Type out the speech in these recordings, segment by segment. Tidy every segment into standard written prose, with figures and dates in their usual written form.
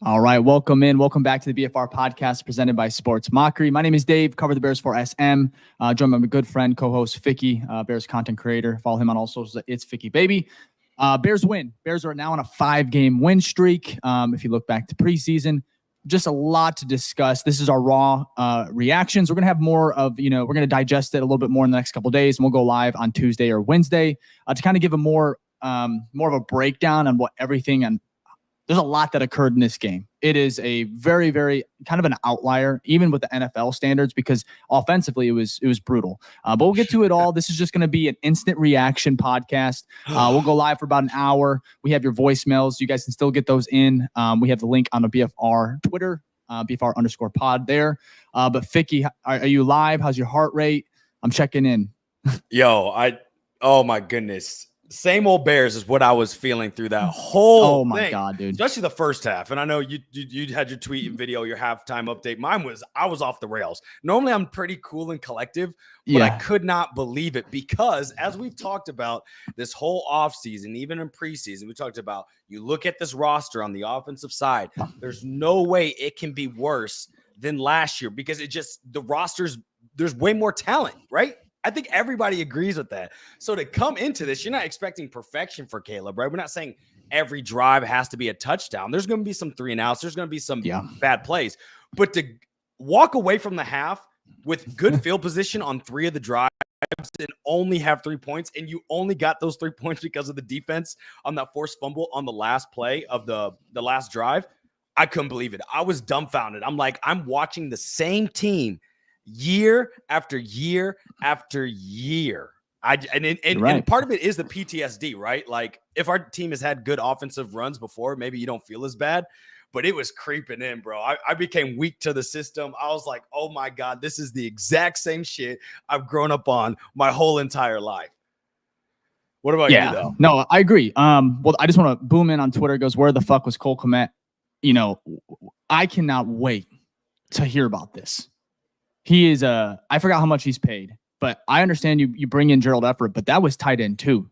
All right, welcome in. Welcome back to the BFR Podcast presented by Sports Mockery. My name is Dave, cover the Bears for SM. Joined by my good friend, co-host Ficky, Bears content creator. Follow him on all socials. It's Ficky Baby. Bears win. Bears are now on a 5-game win streak. If you look back to preseason, just a lot to discuss. This is our raw reactions. We're going to have more of, we're going to digest it a little bit more in the next couple of days, and we'll go live on Tuesday or Wednesday to kind of give a more of a breakdown on what everything and there's a lot that occurred in this game. It is a very, very kind of an outlier, even with the NFL standards, because offensively it was brutal. But we'll get to it all. This is just going to be an instant reaction podcast. We'll go live for about an hour. We have your voicemails. You guys can still get those in. We have the link on the BFR Twitter, BFR_pod there. But Ficky, are you live? How's your heart rate? I'm checking in. Oh my goodness. Same old Bears is what I was feeling through that whole thing. My God, dude. Especially the first half. And I know you had your tweet and video, your halftime update. I was off the rails. Normally I'm pretty cool and collective, but I could not believe it because as we've talked about this whole offseason, even in preseason, we talked about you look at this roster on the offensive side, there's no way it can be worse than last year because there's way more talent, right? I think everybody agrees with that. So to come into this, you're not expecting perfection for Caleb, right? We're not saying every drive has to be a touchdown. There's going to be some 3-and-outs. There's going to be some bad plays. But to walk away from the half with good field position on 3 of the drives and only have 3 points, and you only got those 3 points because of the defense on that forced fumble on the last play of the last drive, I couldn't believe it. I was dumbfounded. I'm like, I'm watching the same team year after year after year. And part of it is the PTSD, right? Like if our team has had good offensive runs before, maybe you don't feel as bad, but it was creeping in, bro. I became weak to the system. I was like, oh my God, this is the exact same shit I've grown up on my whole entire life. What about you though? No, I agree. Well, I just want to boom in on Twitter. It goes, where the fuck was Cole Kmet? I cannot wait to hear about this. He is I forgot how much he's paid, but I understand you bring in Gerald Everett, but that was tight end too.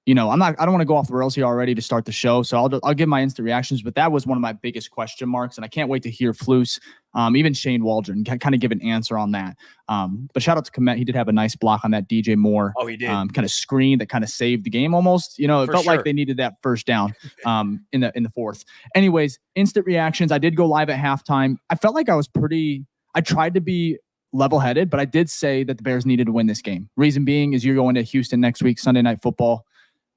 I don't want to go off the rails here already to start the show, so I'll give my instant reactions, but that was one of my biggest question marks, and I can't wait to hear Flus, even Shane Waldron, kind of give an answer on that. But shout out to Komet. He did have a nice block on that DJ Moore. Oh, he did. Kind of screen that kind of saved the game almost. It felt like they needed that first down in the fourth. Anyways, instant reactions. I did go live at halftime. I felt like I tried to be level-headed, but I did say that the Bears needed to win this game. Reason being is you're going to Houston next week, Sunday Night Football.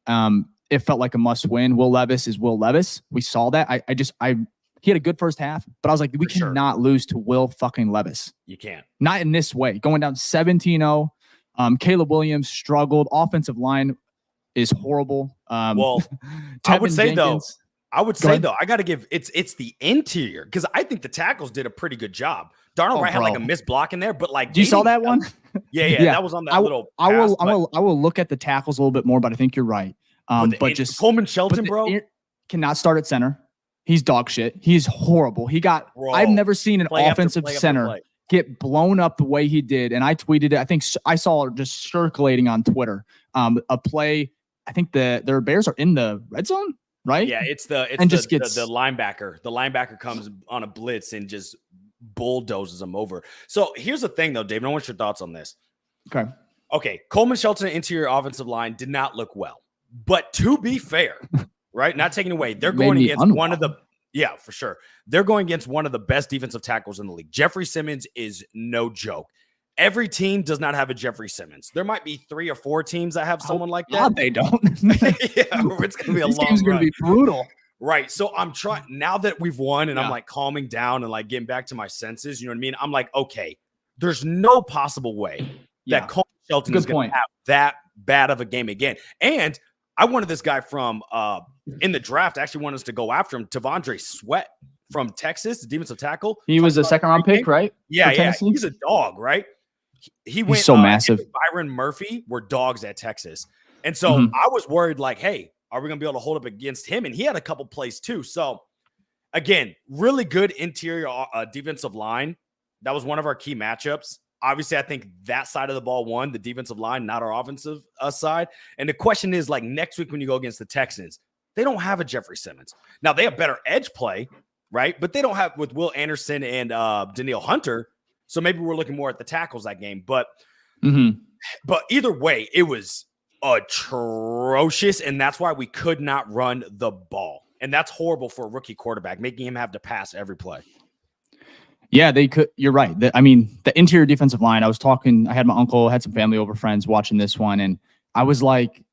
It felt like a must-win. Will Levis is Will Levis. We saw that. He had a good first half, but I was like, we cannot lose to Will fucking Levis. You can't. Not in this way. Going down 17-0. Caleb Williams struggled. Offensive line is horrible. I would say Jenkins, though, I got to give it's the interior because I think the tackles did a pretty good job. Darnold Wright had like a missed block in there, but like you saw that one? Yeah. That was on that little. I will look at the tackles a little bit more, but I think you're right. But just Coleman Shelton, bro, cannot start at center. He's dog shit. He's horrible. I've never seen an offensive center get blown up the way he did, and I tweeted it. I think I saw it just circulating on Twitter. A play. I think their Bears are in the red zone. Right? Yeah, it's the linebacker. The linebacker comes on a blitz and just bulldozes them over. So here's the thing, though, David. I want your thoughts on this. Okay. Coleman Shelton, interior offensive line, did not look well. But to be fair, right? Not taking away, they're going against one of the for sure. They're going against one of the best defensive tackles in the league. Jeffrey Simmons is no joke. Every team does not have a Jeffrey Simmons. There might be 3 or 4 teams that have someone like that. God, they don't. It's going to be a long game's going to be brutal. Right. So I'm trying now that we've won and I'm like calming down and like getting back to my senses. You know what I mean? I'm like, okay, there's no possible way that Cole Shelton is going to have that bad of a game again. And I wanted this guy from in the draft. I actually wanted us to go after him. Tavondre Sweat from Texas, the defensive tackle. He was a second-round pick, right? Yeah. He's a dog, right? He went He's so massive. Byron Murphy were dogs at Texas. And so I was worried like, hey, are we going to be able to hold up against him? And he had a couple plays too. So again, really good interior defensive line. That was one of our key matchups. Obviously, I think that side of the ball won, the defensive line, not our offensive side. And the question is like next week when you go against the Texans, they don't have a Jeffrey Simmons. Now they have better edge play. right? But they don't have with Will Anderson and Daniil Hunter. So maybe we're looking more at the tackles that game. But either way, it was atrocious. And that's why we could not run the ball. And that's horrible for a rookie quarterback, making him have to pass every play. Yeah, they could. You're right. The interior defensive line, I had my uncle, had some family over, friends watching this one. And I was like,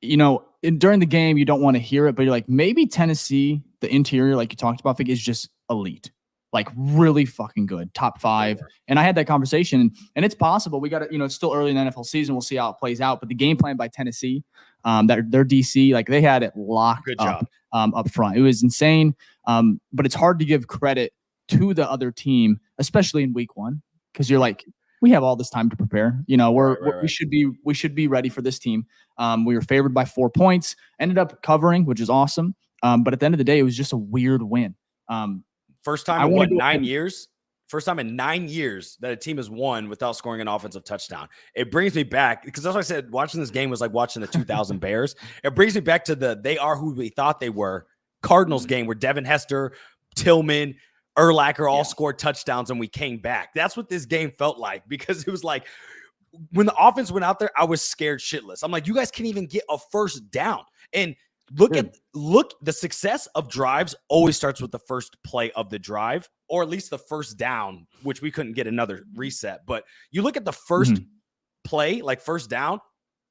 during the game, you don't want to hear it, but you're like, maybe Tennessee, the interior, like you talked about, is just elite, like really fucking good, top 5. And I had that conversation, and it's possible. We got to, it's still early in the NFL season. We'll see how it plays out. But the game plan by Tennessee, their DC, like they had it locked up front. It was insane. But it's hard to give credit to the other team, especially in week 1, because you're like, we have all this time to prepare. We should be ready for this team. We were favored by 4 points, ended up covering, which is awesome. But at the end of the day, it was just a weird win. First time in 9 years? First time in 9 years that a team has won without scoring an offensive touchdown. It brings me back, because that's what I said, watching this game was like watching the 2000 Bears. It brings me back to they are who we thought they were Cardinals game where Devin Hester, Tillman, Urlacher all scored touchdowns and we came back. That's what this game felt like, because it was like when the offense went out there, I was scared shitless. I'm like, you guys can't even get a first down. And look, the success of drives always starts with the first play of the drive, or at least the first down, which we couldn't get another reset. But you look at the first play, like first down,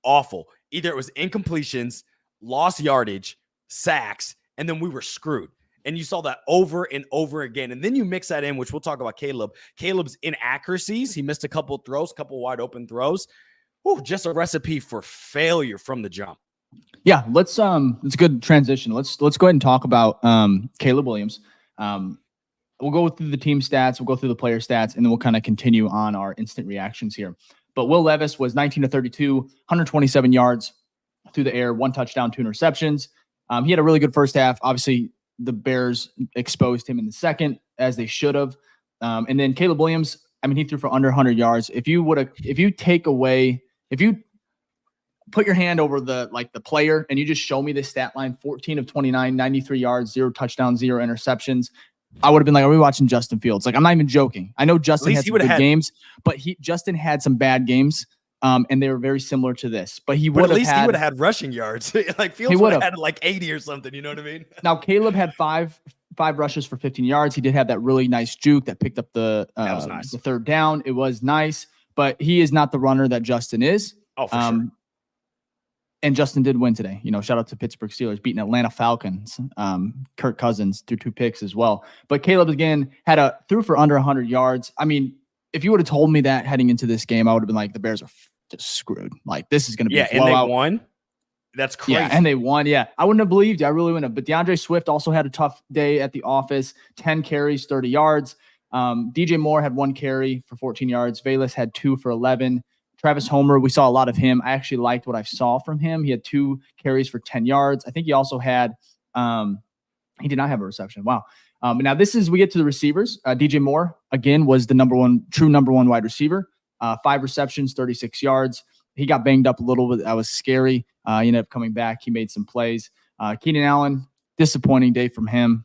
awful. Either it was incompletions, lost yardage, sacks, and then we were screwed. And you saw that over and over again. And then you mix that in, which we'll talk about Caleb's inaccuracies. He missed a couple throws, couple wide open throws. Ooh, just a recipe for failure from the jump. Yeah, it's a good transition. Let's go ahead and talk about Caleb Williams. We'll go through the team stats, we'll go through the player stats, and then we'll kind of continue on our instant reactions here. But Will Levis was 19 to 32, 127 yards through the air, 1 touchdown, 2 interceptions. He had a really good first half. Obviously, the Bears exposed him in the second, as they should have. And then Caleb Williams, he threw for under 100 yards. If you put your hand over the player and you just show me this stat line, 14 of 29, 93 yards, 0 touchdowns, 0 interceptions, I would have been like, are we watching Justin Fields? Like, I'm not even joking. I know Justin had some good games, but Justin had some bad games. And they were very similar to this, but he would have had rushing yards. Like Fields would have had like 80 or something. You know what I mean? Now Caleb had five rushes for 15 yards. He did have that really nice juke that picked up the third down. It was nice, but he is not the runner that Justin is. Oh, for sure. And Justin did win today. Shout out to Pittsburgh Steelers beating Atlanta Falcons. Kirk Cousins threw 2 picks as well. But Caleb again threw for under 100 yards. If you would have told me that heading into this game, I would have been like, the Bears are just screwed. Like, this is going to be a blowout. And they won. That's crazy. Yeah, and they won. Yeah, I wouldn't have believed you. I really wouldn't have. But DeAndre Swift also had a tough day at the office. 10 carries, 30 yards. DJ Moore had 1 carry for 14 yards. Velus had 2 for 11. Travis Homer, we saw a lot of him. I actually liked what I saw from him. He had 2 carries for 10 yards. I think he also had he did not have a reception. Wow. Now we get to the receivers. DJ Moore, again, was the number one wide receiver. 5 receptions, 36 yards. He got banged up a little bit. That was scary. He ended up coming back. He made some plays. Keenan Allen, disappointing day from him.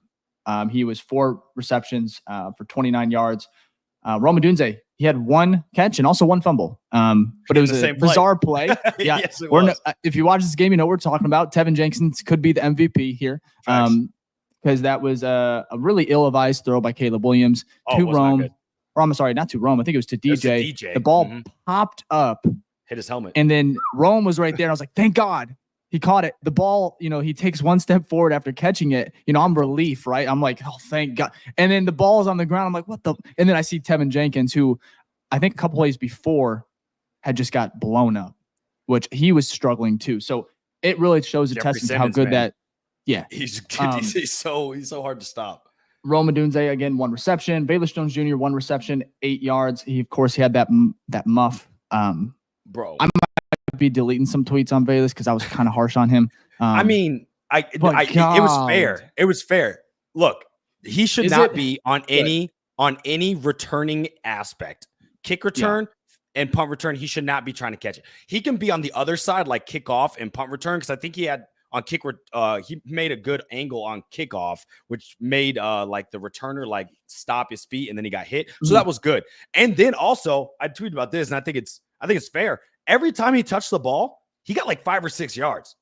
He was 4 receptions for 29 yards. Rome Odunze, he had 1 catch and also 1 fumble. But it was a bizarre play. Yeah, yes, it was. If you watch this game, you know what we're talking about. Tevin Jenkins could be the MVP here. Because that was a really ill-advised throw by Caleb Williams to Rome. Or I'm sorry, not to Rome. I think it was to DJ. The ball popped up. Hit his helmet. And then Rome was right there. And I was like, thank God he caught it. The ball, he takes 1 step forward after catching it. I'm relief, right? I'm like, oh, thank God. And then the ball is on the ground. I'm like, what the? And then I see Tevin Jenkins, who I think a couple plays before had just got blown up, which he was struggling too. So it really shows a testament to how good that. Yeah, he's so hard to stop. Rome Odunze, again, 1 reception. Velus Jones Jr., 1 reception, 8 yards. He had that muff. Bro, I might be deleting some tweets on Velus because I was kind of harsh on him. It was fair. It was fair. Look, he should not be on any returning aspect. Kick return and punt return, he should not be trying to catch it. He can be on the other side, like kickoff and punt return, because I think he had on he made a good angle on kickoff, which made like the returner like stop his feet, and then he got hit. So that was good. And then also I tweeted about this, and I think it's fair. Every time he touched the ball, he got like 5 or 6 yards.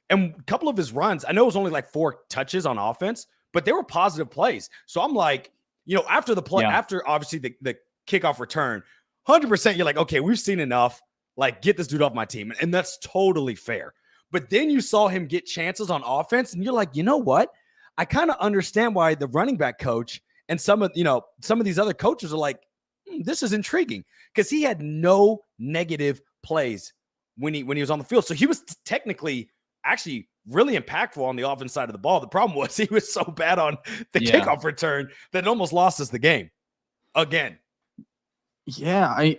And a couple of his runs, I know it was only like 4 touches on offense, but they were positive plays. So I'm like, after the play, after obviously the kickoff return, 100% you're like, okay, we've seen enough. Like, get this dude off my team. And that's totally fair. But then you saw him get chances on offense, and you're like, you know what? I kind of understand why the running back coach and some of these other coaches are like, this is intriguing, because he had no negative plays when he was on the field. So he was technically actually really impactful on the offense side of the ball. The problem was he was so bad on the kickoff return that it almost lost us the game again. Yeah, I'm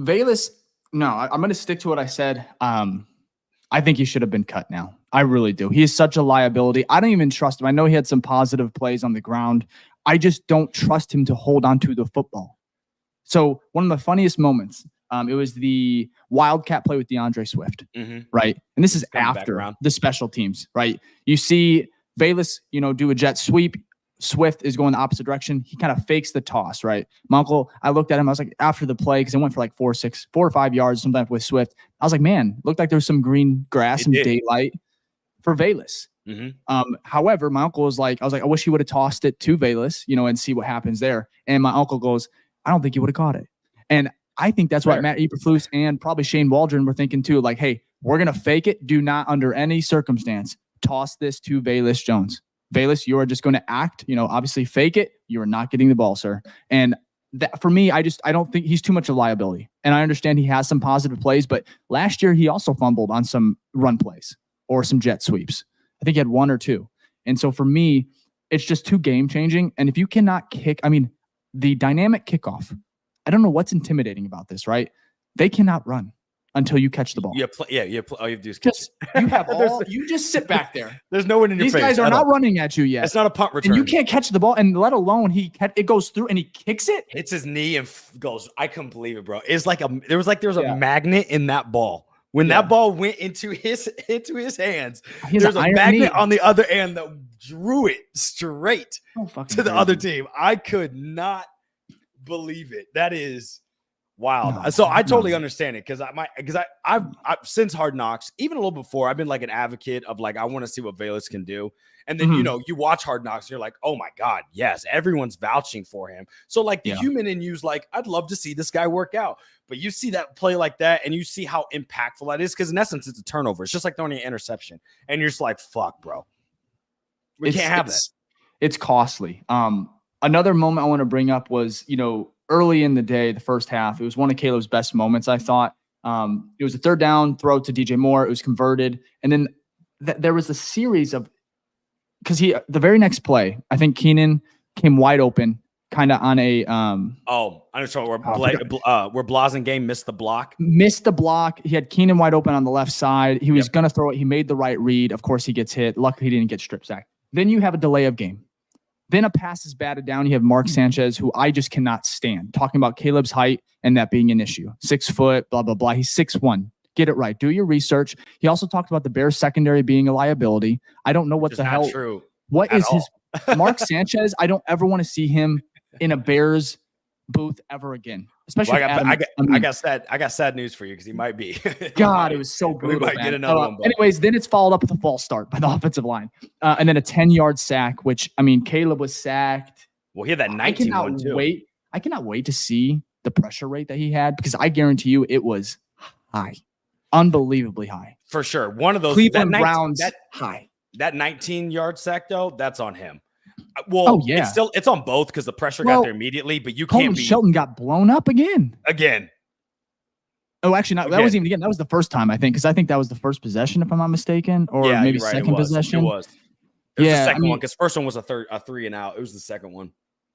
going to stick to what I said. I think he should have been cut now. I really do. He is such a liability. I don't even trust him. I know he had some positive plays on the ground. I just don't trust him to hold on to the football. So one of the funniest moments, it was the Wildcat play with DeAndre Swift, right? And this is after the special teams, right? You see Bayless, do a jet sweep. Swift is going the opposite direction. He kind of fakes the toss, right? My uncle, I looked at him. I was like, after the play, because it went for like 4 or 5 yards, something with Swift. I was like, man, looked like there was some green grass and daylight for Bayless. However, my uncle was like, I wish he would have tossed it to Bayless, and see what happens there. And my uncle goes, I don't think he would have caught it. And I think that's what Matt Eberflus and probably Shane Waldron were thinking too. Like, hey, we're going to fake it. Do not, under any circumstance, toss this to Bayless Jones. Bayless, you are just going to act, obviously fake it. You are not getting the ball, sir. And that, for me, I don't think he's too much a liability. And I understand he has some positive plays, but last year he also fumbled on some run plays or some jet sweeps. I think he had 1 or 2. And so for me, it's just too game changing. And if you cannot kick, the dynamic kickoff, I don't know what's intimidating about this, right? They cannot run until you catch the ball. All you have to do is catch it. You just sit back there. There's no one in your face. These guys are not running at you yet. It's not a punt return. And you can't catch the ball, and let alone it goes through and he kicks it. Hits his knee and goes. I couldn't believe it, bro. It's like there was a magnet in that ball. When that ball went into his hands, there's a magnet on the other end that drew it straight to the other team. I could not believe it. That is wild. So I totally understand it, because I've since Hard Knocks, even a little before, I've been like an advocate of like, I want to see what Bayless can do. And then you watch Hard Knocks and you're like, oh my God, yes, everyone's vouching for him. So like the human in you's like, I'd love to see this guy work out. But you see that play like that and you see how impactful that is, because in essence it's a turnover. It's just like throwing an interception, and you're just like, fuck, bro. We can't have that. It's costly. Another moment I want to bring up was, early in the day, the first half, it was one of Caleb's best moments, I thought. It was a 3rd down throw to DJ Moore. It was converted. And then there was a series of, because the very next play, I think Keenan came wide open, kind of on a I understand where Blasingame missed the block. He had Keenan wide open on the left side. He was going to throw it. He made the right read. Of course, he gets hit. Luckily, he didn't get strip sacked. Then you have a delay of game. Then a pass is batted down. You have Mark Sanchez, who I just cannot stand. Talking about Caleb's height and that being an issue. 6 foot, blah, blah, blah. He's 6'1". Get it right. Do your research. He also talked about the Bears secondary being a liability. I don't know what just the not hell. True what is all. His Mark Sanchez? I don't ever want to see him in a Bears booth ever again. Especially I got sad news for you, because he might be. God, it was so brutal. We might get another one. Anyways, then it's followed up with a false start by the offensive line, and then a 10-yard sack. Which Caleb was sacked. Well, he had that 19 one too. I cannot wait to see the pressure rate that he had, because I guarantee you it was high, unbelievably high. For sure, one of those Cleveland Browns high. That 19-yard sack though, that's on him. Well, it's on both, because the pressure got there immediately, but you can't be. Shelton got blown up again. Oh, actually, not. That wasn't even again. That was the first time, I think, because I think that was the first possession, if I'm not mistaken, or maybe second possession. It was the second one, because first one was a 3 and out. It was the second one.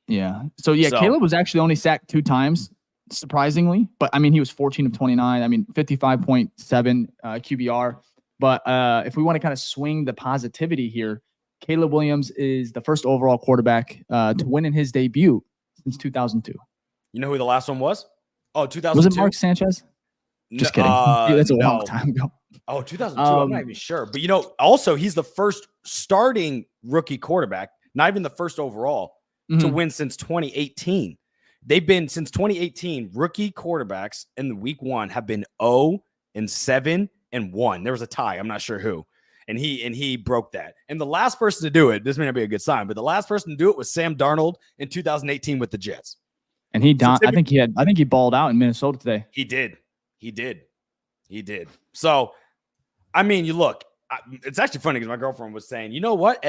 Yeah. So Caleb was actually only sacked 2 times, surprisingly. But he was 14 of 29. 55.7 QBR. But if we want to kind of swing the positivity here, Caleb Williams is the first overall quarterback to win in his debut since 2002. You know who the last one was? Oh, 2002. Was it Mark Sanchez? Just kidding. That's a long time ago. Oh, 2002. I'm not even sure. But, also he's the first starting rookie quarterback, not even the first overall, to win since 2018. They've been, since 2018, rookie quarterbacks in the week one have been 0-7-1. There was a tie. I'm not sure who. And he broke that. And the last person to do it, this may not be a good sign, but the last person to do it was Sam Darnold in 2018 with the Jets. And I think he balled out in Minnesota today. He did. So, I mean, you look, it's actually funny because my girlfriend was saying, you know what?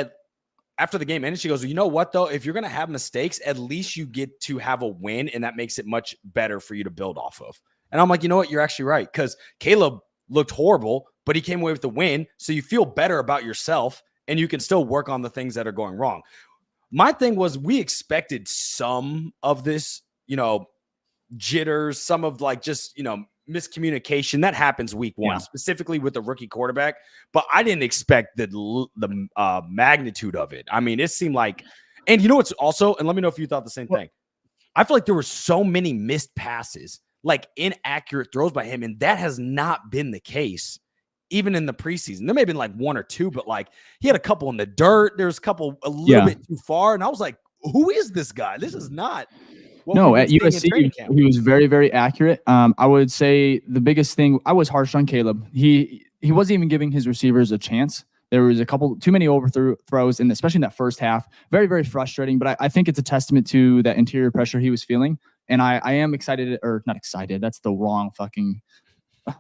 After the game ended, she goes, you know what, though? If you're going to have mistakes, at least you get to have a win, and that makes it much better for you to build off of. And I'm like, you know what? You're actually right, because Caleb looked horrible, but he came away with the win, so you feel better about yourself, and you can still work on the things that are going wrong. My thing was, we expected some of this, jitters, some of just, miscommunication that happens week one, specifically with the rookie quarterback, but I didn't expect the magnitude of it. I mean, it seemed like, and it's also, and let me know if you thought the same thing. I feel like there were so many missed passes, like inaccurate throws by him, and that has not been the case even in the preseason. There may have been like one or two, but he had a couple in the dirt. There's a couple a little bit too far, and I was like, who is this guy? This is not. No, at USC, he was very, very accurate. I would say the biggest thing, I was harsh on Caleb. He wasn't even giving his receivers a chance. There was too many overthrows, and especially in that first half, very, very frustrating. But I think it's a testament to that interior pressure he was feeling. And I am excited, or not excited. That's the wrong fucking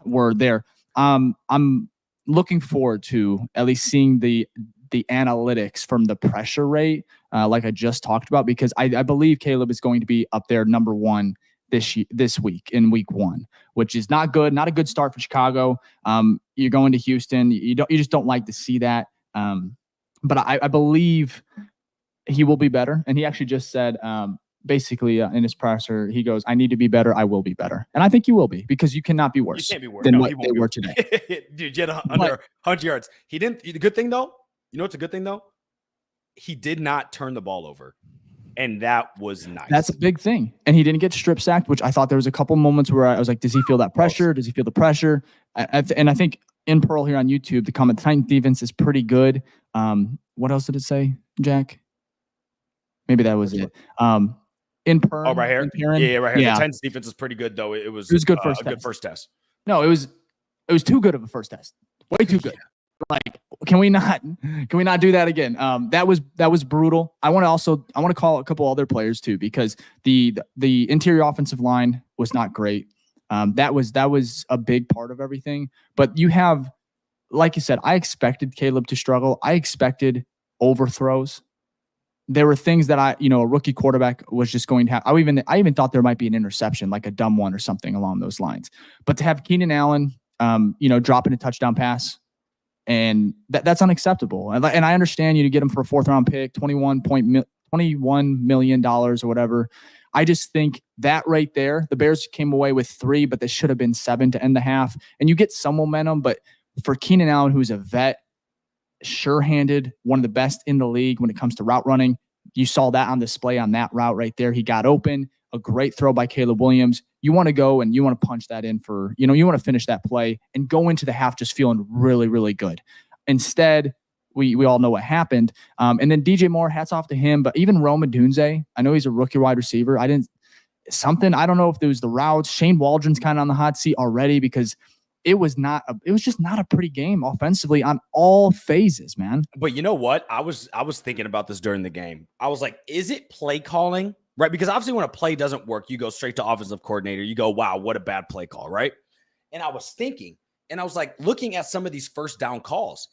word there. I'm looking forward to at least seeing the analytics from the pressure rate, like I just talked about, because I believe Caleb is going to be up there number one this week in week one, which is not good. Not a good start for Chicago. You're going to Houston. You just don't like to see that. But I believe he will be better. And he actually just said, basically in his presser, he goes, "I need to be better. I will be better." And I think you will be, because you cannot be worse than what they were today. Dude, you had under 100 yards. He didn't. The good thing though, what's a good thing though? He did not turn the ball over. And that was nice. That's a big thing. And he didn't get strip sacked, which I thought there was a couple moments where I was like, does he feel that pressure? Does he feel the pressure? And I think in Pearl here on YouTube, the comment, Titan defense is pretty good. What else did it say, Jack? Maybe that was it. In Pearl. Oh, right here? Yeah, right here. Yeah. The Titans defense is pretty good, though. It was good good first test. No, it was too good of a first test. Way too good. Like, can we not do that again? That was brutal. I want to call a couple other players too, because the interior offensive line was not great. That was a big part of everything. But you have, like you said, I expected Caleb to struggle. I expected overthrows. There were things that a rookie quarterback was just going to have. I even thought there might be an interception, like a dumb one or something along those lines. But to have Keenan Allen, dropping a touchdown pass, and that's unacceptable. And I understand you to get him for a 4th round pick, $21 million or whatever. I just think that right there, the Bears came away with 3, but they should have been 7 to end the half. And you get some momentum, but for Keenan Allen, who's a vet, sure-handed, one of the best in the league when it comes to route running, you saw that on display on that route right there. He got open, a great throw by Caleb Williams. You want to go and you want to punch that in for, you want to finish that play and go into the half just feeling really, really good. Instead, we all know what happened. And then DJ Moore, hats off to him. But even Rome Odunze, I know he's a rookie wide receiver. I don't know if it was the routes. Shane Waldron's kind of on the hot seat already, because it was just not a pretty game offensively on all phases, man. But you know what? I was thinking about this during the game. I was like, is it play calling? Right? Because obviously when a play doesn't work, you go straight to offensive coordinator. You go, wow, what a bad play call, right? And I was thinking, and I was like looking at some of these first down calls,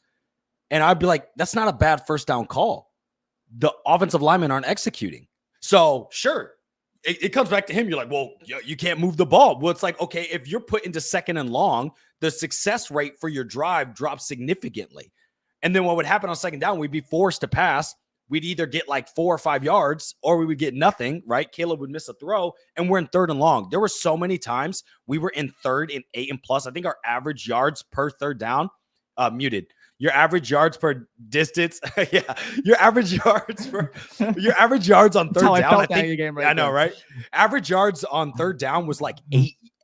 and I'd be like, that's not a bad first down call. The offensive linemen aren't executing. So sure, it comes back to him. You're like, well, you can't move the ball. Well, it's like, okay, if you're put into 2nd and long, the success rate for your drive drops significantly. And then what would happen on 2nd down, we'd be forced to pass. We'd either get like 4 or 5 yards, or we would get nothing, right? Caleb would miss a throw, and we're in 3rd and long. There were so many times we were in 3rd and 8 and plus. I think our average yards per 3rd down, muted. Your average yards per distance, yeah. Your average yards on 3rd down. I know, right? Average yards on 3rd down was like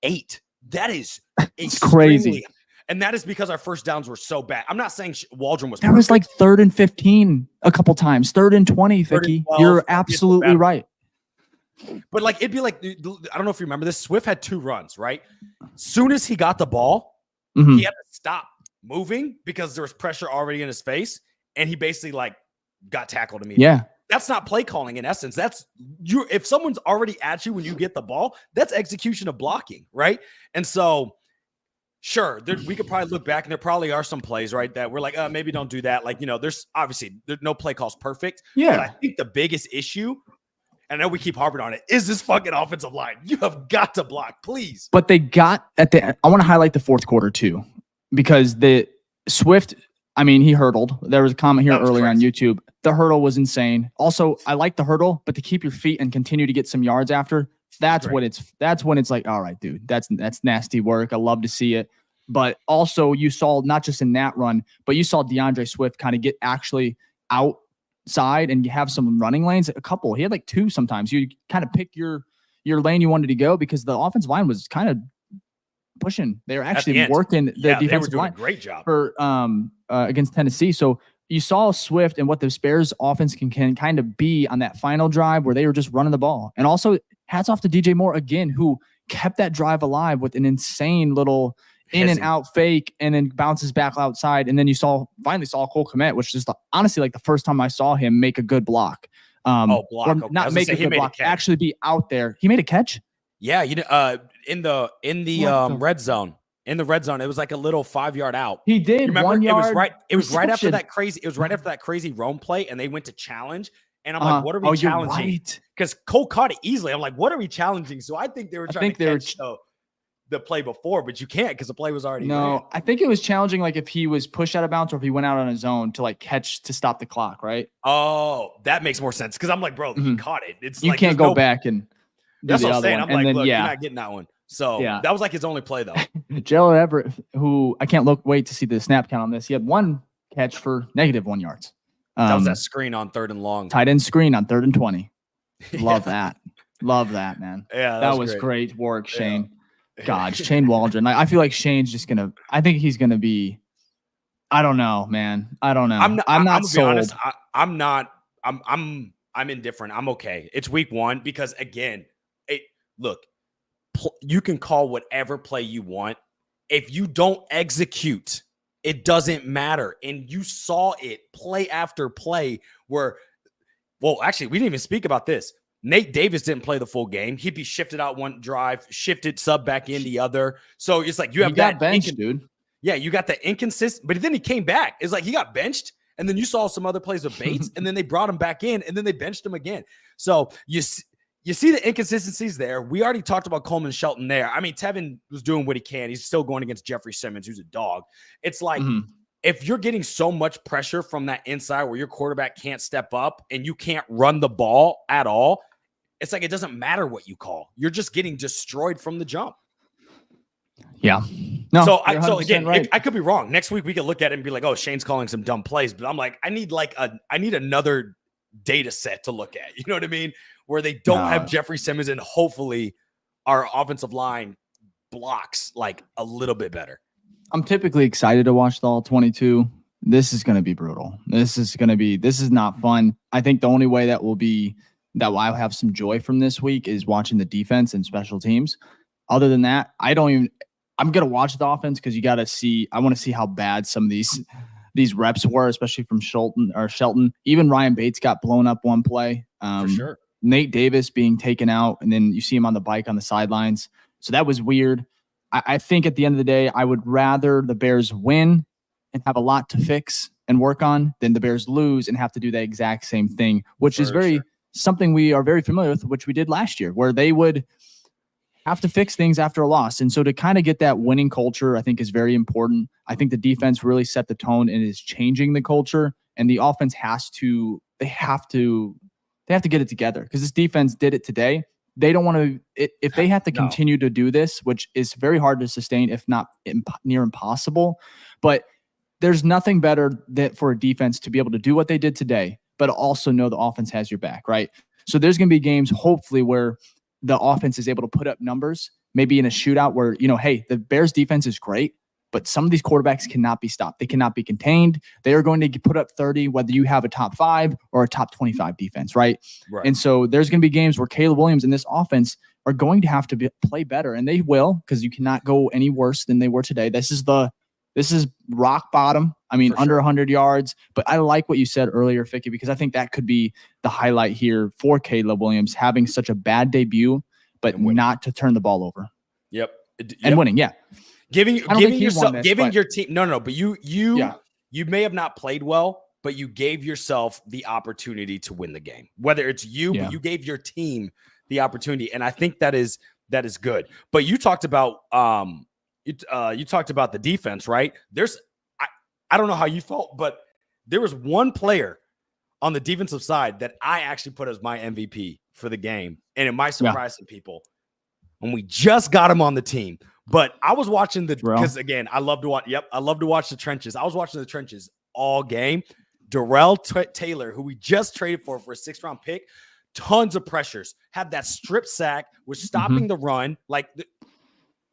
8. That is It's crazy. And that is because our first downs were so bad. I'm not saying Waldron was. There was like 3rd and 15 a couple times, 3rd and 20. Ficky, you're absolutely right. But like it'd be like, I don't know if you remember this. Swift had 2 runs, right? Soon as he got the ball, he had to stop moving because there was pressure already in his face, and he basically like got tackled immediately. Yeah. That's not play calling in essence. That's you. If someone's already at you when you get the ball, that's execution of blocking, right? And so, sure, we could probably look back, and there probably are some plays, right, that we're like, maybe don't do that. Like, there's obviously no play calls perfect. Yeah. But I think the biggest issue, and I know we keep harping on it, is this fucking offensive line. You have got to block, please. But they got I want to highlight the 4th quarter too, because the Swift, I mean, he hurdled. There was a comment here earlier on YouTube. The hurdle was insane. Also, I like the hurdle, but to keep your feet and continue to get some yards after, that's when it's like, all right, dude, that's nasty work. I love to see it. But also you saw not just in that run, but you saw DeAndre Swift kind of get actually outside and you have some running lanes, a couple. He had like 2 sometimes. You kind of pick your lane you wanted to go because the offensive line was kind of pushing. They were actually working the defensive line. A great job for against Tennessee. So you saw Swift and what the Bears offense can kind of be on that final drive where they were just running the ball. And also hats off to DJ Moore again, who kept that drive alive with an insane little in and out fake and then bounces back outside. And then you finally saw Cole Kmet, which is honestly like the first time I saw him make a good block. Block. Or not make a good block, actually be out there. He made a catch. Yeah, in the red zone. In the red zone, it was like a little 5-yard out. He did. Remember, 1 yard. It was right after that crazy. It was right after that crazy Rome play, and they went to challenge. And I'm like, what are we challenging? Because Cole caught it easily. I'm like, what are we challenging? So I think they were trying to catch the play before, but you can't because the play was already. No, ran. I think it was challenging, like if he was pushed out of bounds or if he went out on his own to like catch to stop the clock, right? Oh, that makes more sense because I'm like, bro, he caught it. It's you can't go back and. That's what I'm saying. I'm like, look, you're not getting that one. So that was like his only play, though. Jalen Everett, who I can't wait to see the snap count on this. He had 1 catch for -1 yards. That was that screen on 3rd and long. Tight end screen on 3rd and 20. Love that. Love that, man. Yeah, that was great work, Shane. God, Shane Waldron. I feel like Shane's just I think he's gonna be. I don't know, man. I don't know. I'm not sold. Honest, I'm not. I'm indifferent. I'm okay. It's week 1 because again, look. You can call whatever play you want. If you don't execute, it doesn't matter. And you saw it play after play where, well, actually, we didn't even speak about this. Nate Davis didn't play the full game. He'd be shifted out one drive, shifted sub back in the other. So it's like you have that bench, dude. Yeah, you got the inconsistent, but then he came back. It's like he got benched, and then you saw some other plays with Bates, and then they brought him back in, and then they benched him again. So you see the inconsistencies there. We already talked about Coleman Shelton there. I mean, Tevin was doing what he can. He's still going against Jeffrey Simmons, who's a dog. It's like if you're getting so much pressure from that inside where your quarterback can't step up and you can't run the ball at all, it's like it doesn't matter what you call. You're just getting destroyed from the jump. Yeah. No. So again, right. I could be wrong. Next week we could look at it and be like, "Oh, Shane's calling some dumb plays," but I'm like, I need another data set to look at. You know what I mean? Where they don't have Jeffrey Simmons and hopefully our offensive line blocks like a little bit better. I'm typically excited to watch the all 22. This is going to be brutal. This is not fun. I think the only way that I'll have some joy from this week is watching the defense and special teams. Other than that, I'm going to watch the offense because I want to see how bad some of these reps were, especially from Shelton. Even Ryan Bates got blown up one play. For sure. Nate Davis being taken out, and then you see him on the bike on the sidelines. So that was weird. I think at the end of the day, I would rather the Bears win and have a lot to fix and work on than the Bears lose and have to do the exact same thing, which is something we are very familiar with, which we did last year, where they would have to fix things after a loss. And so to kind of get that winning culture, I think is very important. I think the defense really set the tone and is changing the culture, and the offense they have to get it together because this defense did it today. They don't want to, if they have to continue to do this, which is very hard to sustain, if not near impossible, but there's nothing better for a defense to be able to do what they did today, but also know the offense has your back, right? So there's going to be games, hopefully, where the offense is able to put up numbers maybe in a shootout where, hey, the Bears defense is great, but some of these quarterbacks cannot be stopped. They cannot be contained. They are going to put up 30, whether you have a top 5 or a top 25 defense, right? And so there's going to be games where Caleb Williams and this offense are going to have to play better, and they will, because you cannot go any worse than they were today. This is rock bottom. I mean, under 100 yards. But I like what you said earlier, Ficky, because I think that could be the highlight here for Caleb Williams, having such a bad debut, but not to turn the ball over. And winning, Giving your team. No, but you may have not played well, but you gave yourself the opportunity to win the game. Whether it's you, but you gave your team the opportunity, and I think that is good. But you talked about you talked about the defense, right? I don't know how you felt, but there was one player on the defensive side that I actually put as my MVP for the game, and it might surprise some people. And we just got him on the team. But I was watching because again, I love to watch. I love to watch the trenches. I was watching the trenches all game. Darrell Taylor, who we just traded for a 6th-round pick, tons of pressures. Had that strip sack, was stopping the run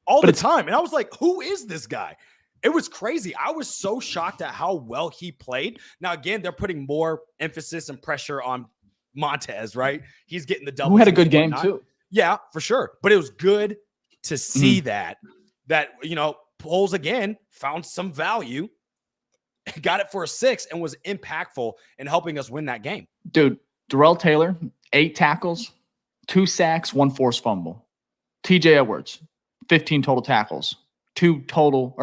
all the time. And I was like, who is this guy? It was crazy. I was so shocked at how well he played. Now, again, they're putting more emphasis and pressure on Montez, right? He's getting the double. Who had a good game too. Yeah, for sure. But it was good to see that Poles again found some value, got it for a 6, and was impactful in helping us win that game. Dude, Darrell Taylor, 8 tackles, 2 sacks, 1 forced fumble. TJ Edwards, 15 total tackles, 2 tackles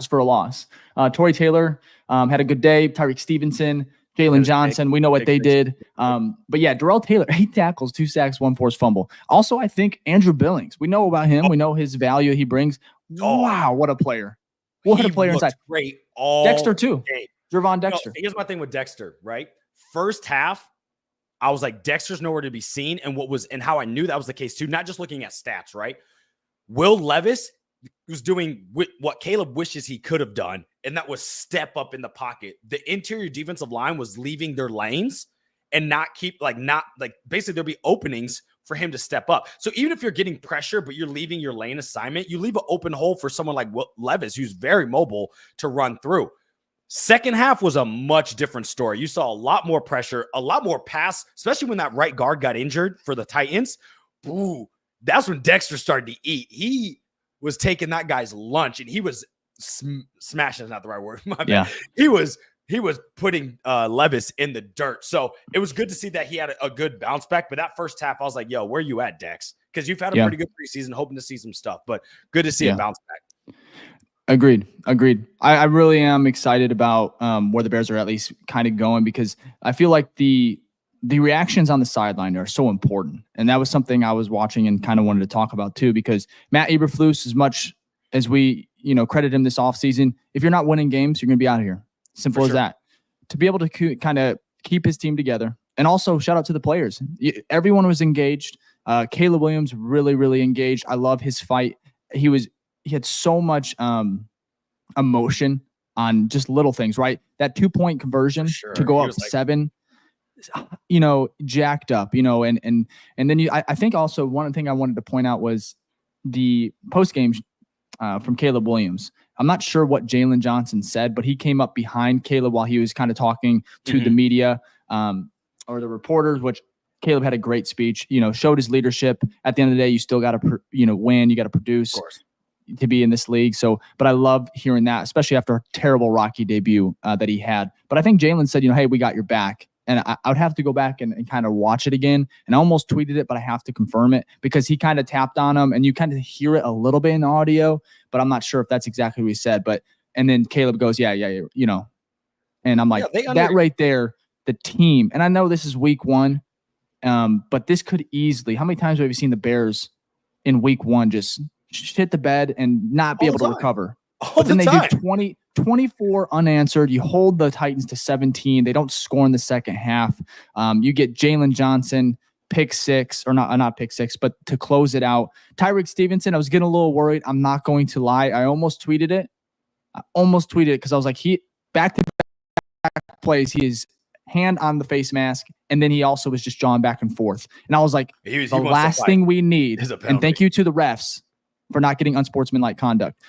for a loss. Torrey Taylor had a good day. Tyreek Stevenson, Jalen Johnson, we know what they did. But yeah, Darrell Taylor, 8 tackles, 2 sacks, 1 forced fumble. Also, I think Andrew Billings, we know about him. We know his value he brings. Wow, what a player. What a player inside. Great. Dexter too. Javon Dexter. Here's my thing with Dexter, right? First half, I was like, Dexter's nowhere to be seen. And how I knew that was the case too, not just looking at stats, right? Will Levis was doing what Caleb wishes he could have done, and that was step up in the pocket. The interior defensive line was leaving their lanes and basically there'll be openings for him to step up. So even if you're getting pressure, but you're leaving your lane assignment, you leave an open hole for someone like Levis, who's very mobile, to run through. Second half was a much different story. You saw a lot more pressure, a lot more pass, especially when that right guard got injured for the Titans. Ooh, that's when Dexter started to eat. He was taking that guy's lunch, and he was smashing is not the right word. My bad. He was putting Levis in the dirt. So it was good to see that he had a good bounce back. But that first half, I was like, yo, where you at, Dex? Because you've had a pretty good preseason, hoping to see some stuff. But good to see a bounce back. Agreed. I really am excited about where the Bears are at least kind of going, because I feel like the reactions on the sideline are so important. And that was something I was watching and kind of wanted to talk about too, because Matt Eberflus, as much as we, credit him this offseason, if you're not winning games, you're going to be out of here. Simple as that. To be able to kind of keep his team together. And also shout out to the players. Everyone was engaged. Caleb Williams really, really engaged. I love his fight. He had so much emotion on just little things, right? That 2-point conversion to go up 7, jacked up, and then I think also one thing I wanted to point out was the post game from Caleb Williams. I'm not sure what Jalen Johnson said, but he came up behind Caleb while he was kind of talking to the media or the reporters, which Caleb had a great speech, showed his leadership. At the end of the day, you still got to, win, you got to produce to be in this league. So, but I love hearing that, especially after a terrible Rocky debut that he had. But I think Jalen said, hey, we got your back. And I would have to go back and kind of watch it again. And I almost tweeted it, but I have to confirm it because he kind of tapped on him and you kind of hear it a little bit in the audio, but I'm not sure if that's exactly what he said. And then Caleb goes, yeah. And I'm like, that right there, the team. And I know this is week 1, but this could easily, how many times have you seen the Bears in week 1 just hit the bed and not be able to recover? But then they do 24 unanswered. You hold the Titans to 17. They don't score in the second half. You get Jalen Johnson, pick 6, or not pick 6, but to close it out. Tyreek Stevenson, I was getting a little worried. I'm not going to lie. I almost tweeted it because I was like, he back-to-back plays. He is hand on the face mask, and then he also was just jawing back and forth. And I was like, the last thing we need, and thank you to the refs for not getting unsportsmanlike conduct.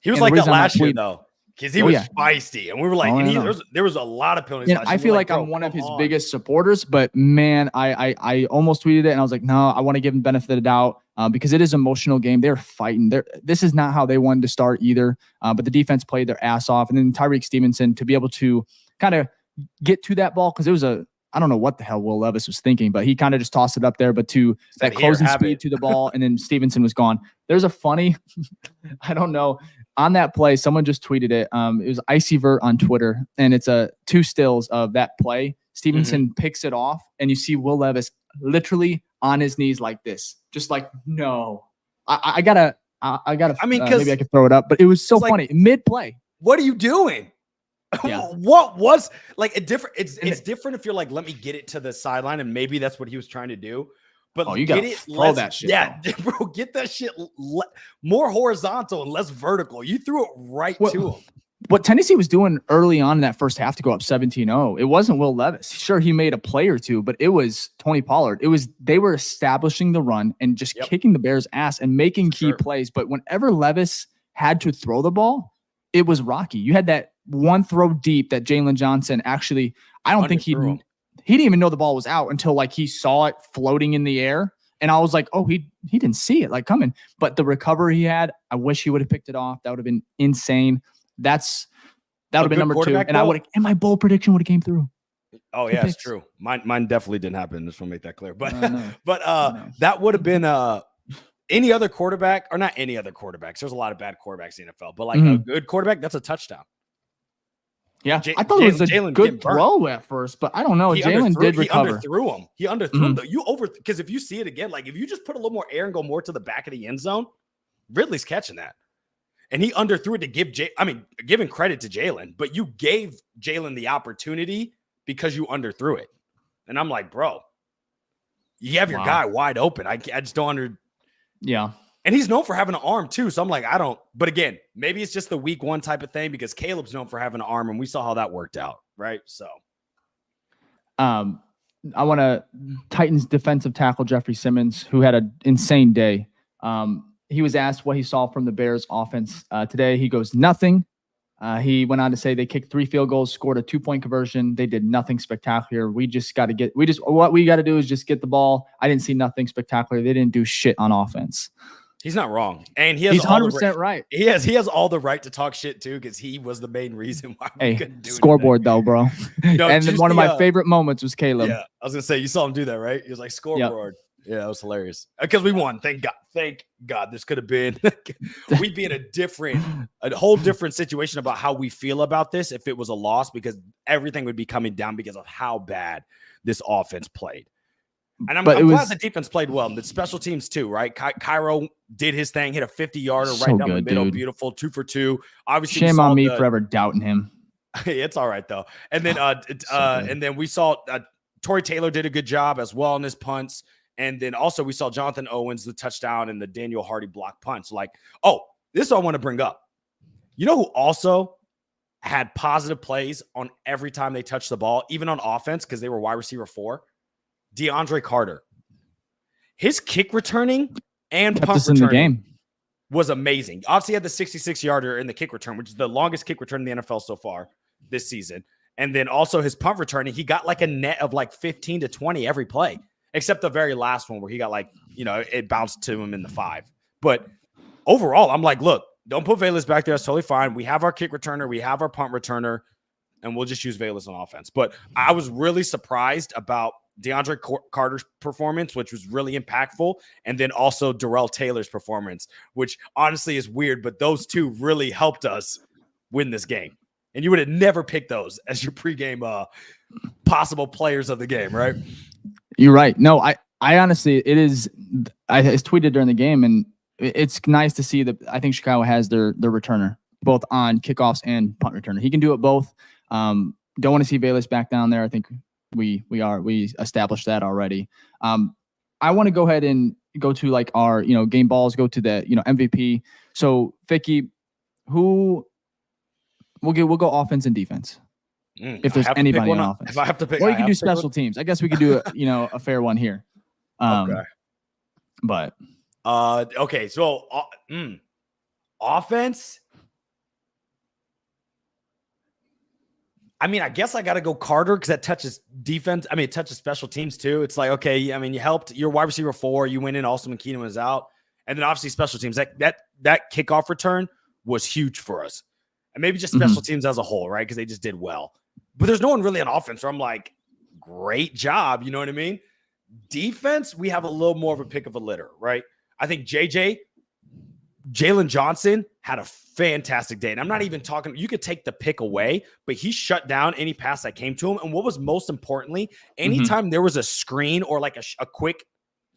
He was like that last year, though, because he was feisty, and we were like, there was a lot of penalties. Yeah, I feel like I'm one of his biggest supporters, but man, I almost tweeted it, and I was like, no, I want to give him benefit of the doubt because it is an emotional game. They're fighting. This is not how they wanted to start either, but the defense played their ass off, and then Tyreek Stevenson to be able to kind of get to that ball, because it was I don't know what the hell Will Levis was thinking, but he kind of just tossed it up there, but to that closing speed to the ball, and then Stevenson was gone. There's a funny, I don't know, on that play, someone just tweeted it. It was Icyvert on Twitter, and it's two stills of that play. Stevenson picks it off, and you see Will Levis literally on his knees like this, just like, no. I gotta. I mean, maybe I could throw it up, but it was so funny. Mid play. What are you doing? Yeah. What was like a different? It's different if you're like, let me get it to the sideline, and maybe that's what he was trying to do. But you got to throw that shit. Yeah, bro, get that shit more horizontal and less vertical. You threw it right to him. What Tennessee was doing early on in that first half to go up 17-0, it wasn't Will Levis. Sure, he made a play or two, but it was Tony Pollard. They were establishing the run and just kicking the Bears' ass and making key plays. But whenever Levis had to throw the ball, it was rocky. You had that one throw deep that Jalen Johnson actually, I don't think he didn't even know the ball was out until like he saw it floating in the air. And I was like, oh, he didn't see it like coming. But the recovery he had, I wish he would have picked it off. That would have been insane. That would have been number 2. And my bold prediction would have came through. Oh yeah, it's true. Mine definitely didn't happen. Just want to make that clear. But that would have been any other quarterback, or not any other quarterbacks. There's a lot of bad quarterbacks in the NFL, but like a good quarterback, that's a touchdown. Yeah, I thought it was a good throw at first, but I don't know. Jalen did recover. He underthrew him. Though. Because if you see it again, like if you just put a little more air and go more to the back of the end zone, Ridley's catching that. And he underthrew it to giving credit to Jalen, but you gave Jalen the opportunity because you underthrew it. And I'm like, bro, you have your guy wide open. I just don't Yeah. And he's known for having an arm too. So I'm like, but again, maybe it's just the week 1 type of thing because Caleb's known for having an arm and we saw how that worked out. Right. So, I want to Titans defensive tackle Jeffrey Simmons, who had an insane day. He was asked what he saw from the Bears offense today. He goes, nothing. He went on to say they kicked 3 field goals, scored a 2-point conversion. They did nothing spectacular. What we got to do is just get the ball. I didn't see nothing spectacular. They didn't do shit on offense. He's not wrong. And he's 100% right. He has all the right to talk shit too, because he was the main reason why we couldn't do scoreboard though, bro. And one of my favorite moments was Caleb. Yeah, I was gonna say, you saw him do that, right? He was like, scoreboard. Yep. Yeah, that was hilarious. Because we won. Thank God. This could have been we'd be in a whole different situation about how we feel about this if it was a loss, because everything would be coming down because of how bad this offense played. And I'm glad the defense played well. And the special teams too, right? Cairo did his thing, hit a 50-yarder right down the middle. Dude. Beautiful. 2 for 2. Obviously, shame on me for ever doubting him. It's all right though. And then and then we saw Torrey Taylor did a good job as well in his punts. And then also we saw Jonathan Owens, the touchdown, and the Daniel Hardy block punts. Like, this I want to bring up. You know who also had positive plays on every time they touched the ball, even on offense, because they were wide receiver 4? DeAndre Carter. His kick returning and punt returning in the game was amazing. Obviously, he had the 66-yarder in the kick return, which is the longest kick return in the NFL so far this season. And then also his punt returning, he got like a net of like 15 to 20 every play, except the very last one where he got like, it bounced to him in the 5. But overall, I'm like, look, don't put Velus back there. That's totally fine. We have our kick returner. We have our punt returner, and we'll just use Velus on offense. But I was really surprised about DeAndre Carter's performance, which was really impactful, and then also Darrell Taylor's performance, which honestly is weird, but those two really helped us win this game. And you would have never picked those as your pregame possible players of the game, right? You're right. No, I honestly, I tweeted during the game, and it's nice to see that I think Chicago has their returner, both on kickoffs and punt returner. He can do it both. Don't want to see Velus back down there. I think we established that already. I want to go ahead and go to like our, game balls, go to the, MVP. So Ficky, we'll go offense and defense. if there's anybody on offense. If I have to pick, or you can do special teams. I guess we could do a fair one here. Okay. But okay, so offense. I mean, I guess I got to go Carter because that touches defense. I mean, it touches special teams too. It's like, okay, I mean, you helped your wide receiver 4, you went in, Austin McKeenan was out. And then obviously special teams, that kickoff return was huge for us. And maybe just special teams as a whole, right? Because they just did well. But there's no one really on offense where I'm like, great job. You know what I mean? Defense, we have a little more of a pick of a litter, right? I think Jalen Johnson had a fantastic day. And I'm not even talking, you could take the pick away, but he shut down any pass that came to him. And what was most importantly, anytime there was a screen or like a quick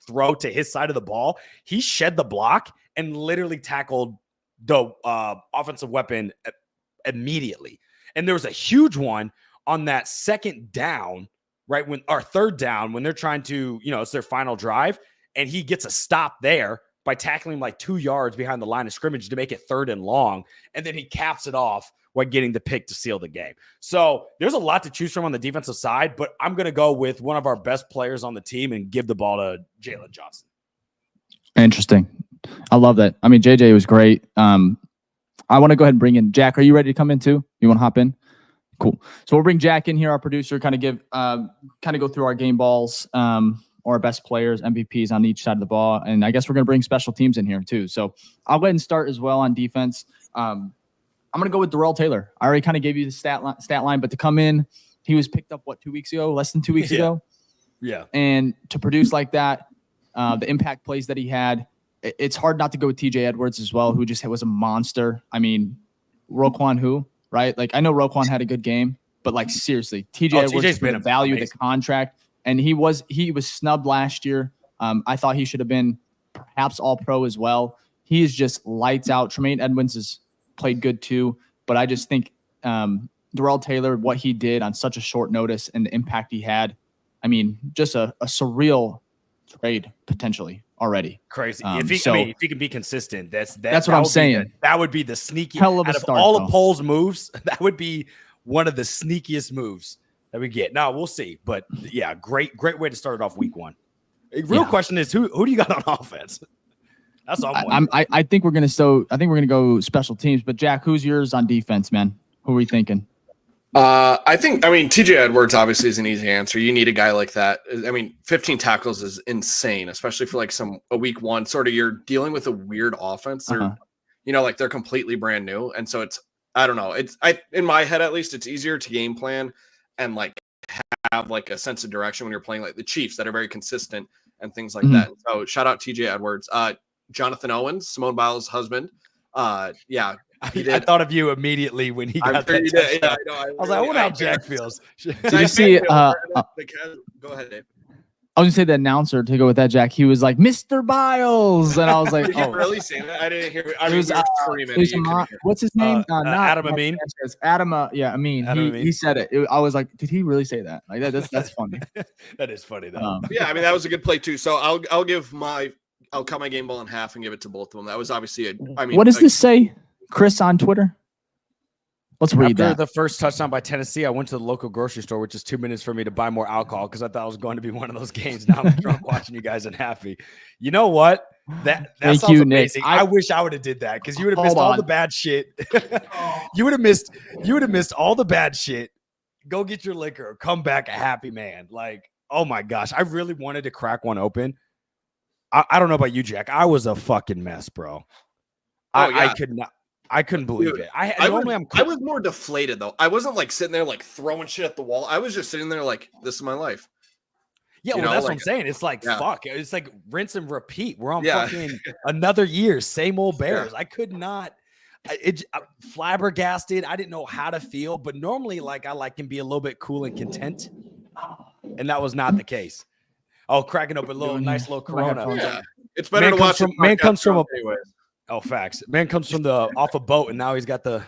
throw to his side of the ball, he shed the block and literally tackled the offensive weapon immediately. And there was a huge one on that second down, right? Third down, when they're trying to, it's their final drive, and he gets a stop there by tackling like 2 yards behind the line of scrimmage to make it 3rd and long. And then he caps it off while getting the pick to seal the game. So there's a lot to choose from on the defensive side, but I'm going to go with one of our best players on the team and give the ball to Jalen Johnson. Interesting. I love that. I mean, JJ was great. I want to go ahead and bring in Jack. Are you ready to come in too? You want to hop in? Cool. So we'll bring Jack in here, our producer, kind of go through our game balls, or our best players, MVPs on each side of the ball. And I guess we're going to bring special teams in here too. So I'll go ahead and start as well on defense. I'm going to go with Darrell Taylor. I already kind of gave you the stat line, but to come in, he was picked up, 2 weeks ago, less than 2 weeks ago. Yeah. And to produce like that, the impact plays that he had, it's hard not to go with TJ Edwards as well, who just was a monster. I mean, Roquan right? Like, I know Roquan had a good game, but like, seriously, TJ Edwards for the value of the contract. And he was snubbed last year. I thought he should have been perhaps all pro as well. He is just lights out. Tremaine Edmonds has played good too, but I just think Darrell Taylor, what he did on such a short notice and the impact he had, I mean, just a surreal trade potentially already. Crazy. If he can be consistent, that's what I'm saying. That would be the sneaky. Hell of a out of start, all though. of Pole's moves, that would be one of the sneakiest moves that we get. Now we'll see, but yeah, great way to start it off week 1. Real question is who do you got on offense? That's all. I think we're gonna go special teams. But Jack, who's yours on defense, man? Who are we thinking? I mean, TJ Edwards obviously is an easy answer. You need a guy like that. I mean, 15 tackles is insane, especially for like a week 1 sort of, you're dealing with a weird offense. They're, like they're completely brand new. And so I don't know. In my head, at least, it's easier to game plan and like have like a sense of direction when you're playing like the Chiefs that are very consistent and things like that. So shout out TJ Edwards, Jonathan Owens, Simone Biles' husband. I thought of you immediately when he got that. Yeah, I was like, I wonder how Jack feels. Did you see? Go ahead, Dave. I was gonna say the announcer to go with that, Jack. He was like, "Mr. Biles," and I was like, Did you really say that? I didn't hear. I mean, what's his name? Adam Amin. Adam, Amin. He said it. I was like, did he really say that? Like that's funny. That is funny though. Yeah, I mean that was a good play too. So I'll cut my game ball in half and give it to both of them. That was obviously what does this say, Chris, on Twitter? Let's read that. After the first touchdown by Tennessee, I went to the local grocery store, which is 2 minutes for me to buy more alcohol because I thought it was going to be one of those games. Now I'm drunk watching you guys and happy. You know what? That sounds amazing. I wish I would have did that because you would have missed all the bad shit. You would have missed all the bad shit. Go get your liquor. Come back a happy man. Like, oh my gosh. I really wanted to crack one open. I don't know about you, Jack. I was a fucking mess, bro. I couldn't believe it. I was more deflated though. I wasn't like sitting there like throwing shit at the wall. I was just sitting there like, this is my life. Yeah, that's what I'm saying. It's like fuck. It's like rinse and repeat. We're on fucking another year, same old Bears. I could not. Flabbergasted. I didn't know how to feel, but normally like I can be a little bit cool and content, and that was not the case. Oh, cracking up a nice little Corona. Yeah. It's better to watch. Man comes from anyways. Oh, facts. Man comes from off a boat, and now he's got the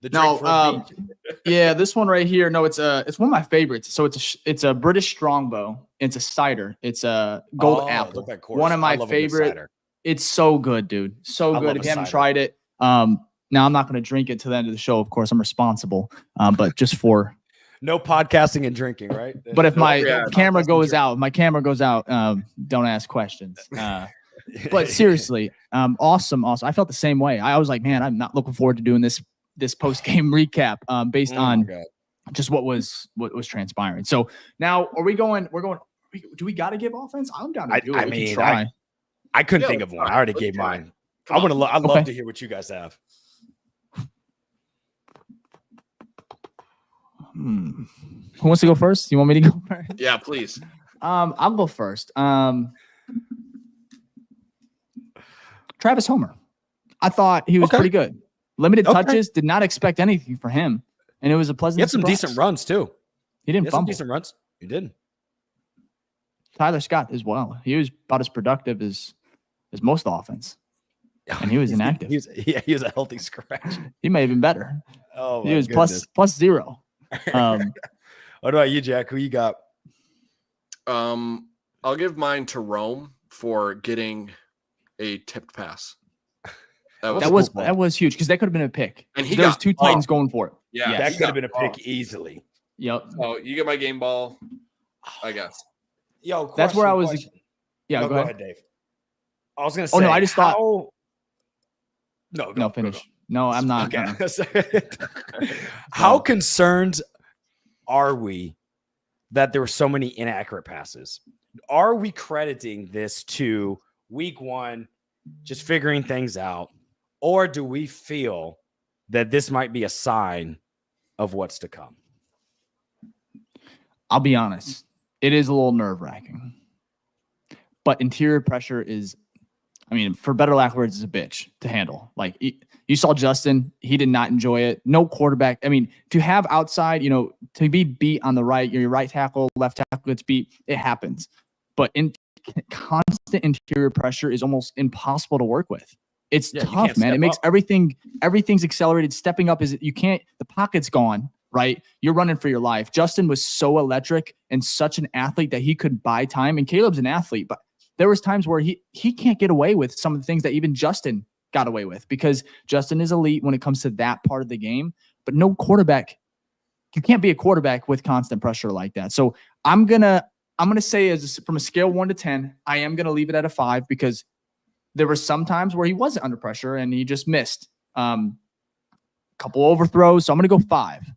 drink for a beach. Yeah, this one right here. No, it's one of my favorites. So it's a British Strongbow. It's a cider. It's a gold apple. One of my favorite. It's so good, dude. So good. If you haven't tried it, now I'm not going to drink it to the end of the show. Of course, I'm responsible. But just for No podcasting and drinking, right? But if my camera goes out, don't ask questions. But seriously, awesome. I felt the same way. I was like, man, I'm not looking forward to doing this post-game recap based on just what was transpiring. So now we're going, do we got to give offense? I'm down to do it. I mean, I couldn't think of one. I already gave mine. I'd love to hear what you guys have. Who wants to go first? You want me to go first? Yeah, please. I'll go first. Travis Homer. I thought he was pretty good. Limited touches. Did not expect anything for him, and it was a pleasant. He had some surprise. decent runs too. He didn't fumble. Some decent runs. He did. Tyler Scott as well. He was about as productive as most of the offense, and he was inactive. He was a healthy scratch. He may have been better. Oh, he was plus 0. What about you, Jack? Who you got? I'll give mine to Rome for getting a tipped pass. That was huge because that could have been a pick. And there was 2 Titans going for it. Yeah, that could have been a pick easily. Yep. So you get my game ball, I guess. Yo, that's where I was. Question. Yeah, no, go ahead, Dave. I was gonna say. Oh no, I just thought. No, finish. No, I'm not. Okay. How concerned are we that there were so many inaccurate passes? Are we crediting this to week 1, just figuring things out, or do we feel that this might be a sign of what's to come? I'll be honest. It is a little nerve-wracking. But interior pressure is, I mean, for better lack of words, is a bitch to handle. Like, you saw Justin. He did not enjoy it. No quarterback. I mean, to have outside, to be beat on the right, your right tackle, left tackle gets beat, it happens. But constant interior pressure is almost impossible to work with. It's tough, man. It makes everything's accelerated. Stepping up the pocket's gone. Right? You're running for your life. Justin was so electric and such an athlete that he could buy time. And Caleb's an athlete, but there was times where he can't get away with some of the things that even Justin got away with because Justin is elite when it comes to that part of the game. But no quarterback, you can't be a quarterback with constant pressure like that. So I'm gonna say from a scale 1 to 10, I am gonna leave it at a 5 because there were some times where he wasn't under pressure and he just missed a couple overthrows. So I'm gonna go 5.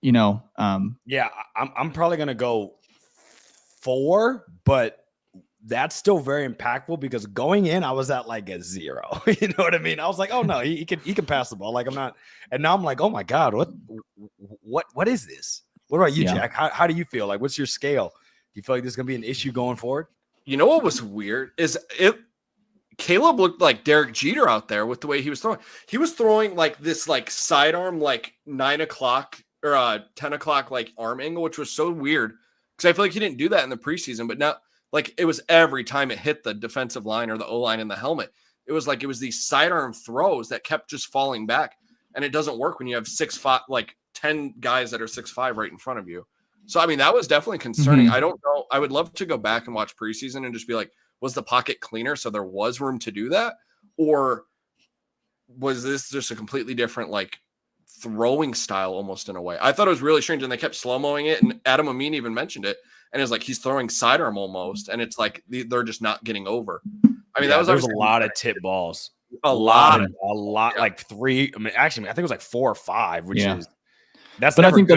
Yeah, I'm probably gonna go 4, but that's still very impactful because going in, I was at like a 0. You know what I mean? I was like, oh no, he can pass the ball. Like I'm not, and now I'm like, oh my god, what is this? What about you, Jack? How do you feel? Like, what's your scale? Do you feel like there's gonna be an issue going forward? You know what was weird is Caleb looked like Derek Jeter out there with the way he was throwing. He was throwing like this like sidearm like 9 o'clock. Or 10 o'clock like arm angle, which was so weird because I feel like he didn't do that in the preseason, but now like it was every time it hit the defensive line or the O-line in the helmet. It was these sidearm throws that kept just falling back, and it doesn't work when you have 6'5", like 10 guys that are 6'5" right in front of you. So I mean that was definitely concerning. I don't know. I would love to go back and watch preseason and just be like, was the pocket cleaner so there was room to do that, or was this just a completely different like throwing style almost in a way? I thought it was really strange, and they kept slow-moing it, and Adam Amin even mentioned it, and it's like he's throwing sidearm almost, and it's like they're just not getting over. I mean, that was a lot of tip balls. A lot, like 3. I mean, actually, I think it was like 4 or 5, which is that's. But I think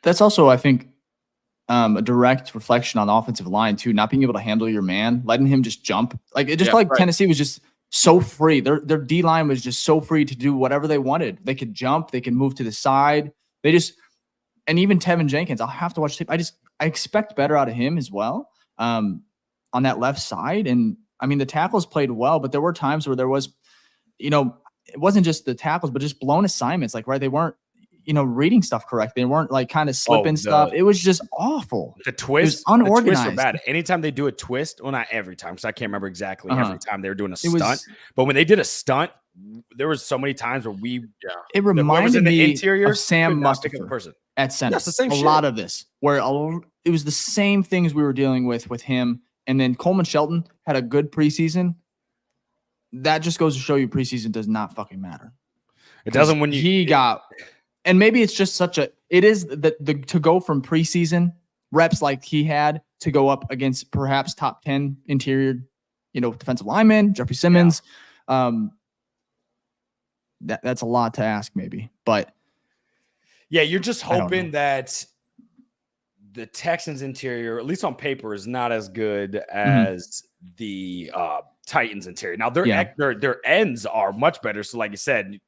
that's also a direct reflection on the offensive line too, not being able to handle your man, letting him just jump. Like it just Tennessee was just so free. Their D line was just so free to do whatever they wanted. They could jump, they could move to the side. And even Tevin Jenkins, I'll have to watch tape. I expect better out of him as well on that left side. And I mean, the tackles played well, but there were times where there was, it wasn't just the tackles, but just blown assignments. Like, they weren't, reading stuff correct. They weren't like kind of slipping stuff. It was just awful. The twist, unorganized. The twists were bad. Anytime they do a twist, well, not every time, because I can't remember exactly every time they were doing a stunt. But when they did a stunt, there was so many times where it reminded me interior of Sam Mustipher at center. That's the same shit. Lot of this, where it was the same things we were dealing with him. And then Coleman Shelton had a good preseason. That just goes to show you preseason does not fucking matter. It doesn't when he got. And maybe it's just it is the to go from preseason reps like he had to go up against perhaps top 10 interior, defensive lineman, Jeffrey Simmons. That's a lot to ask maybe, but yeah, you're just hoping that the Texans interior, at least on paper, is not as good as the Titans interior. Now their ends are much better. So like you said,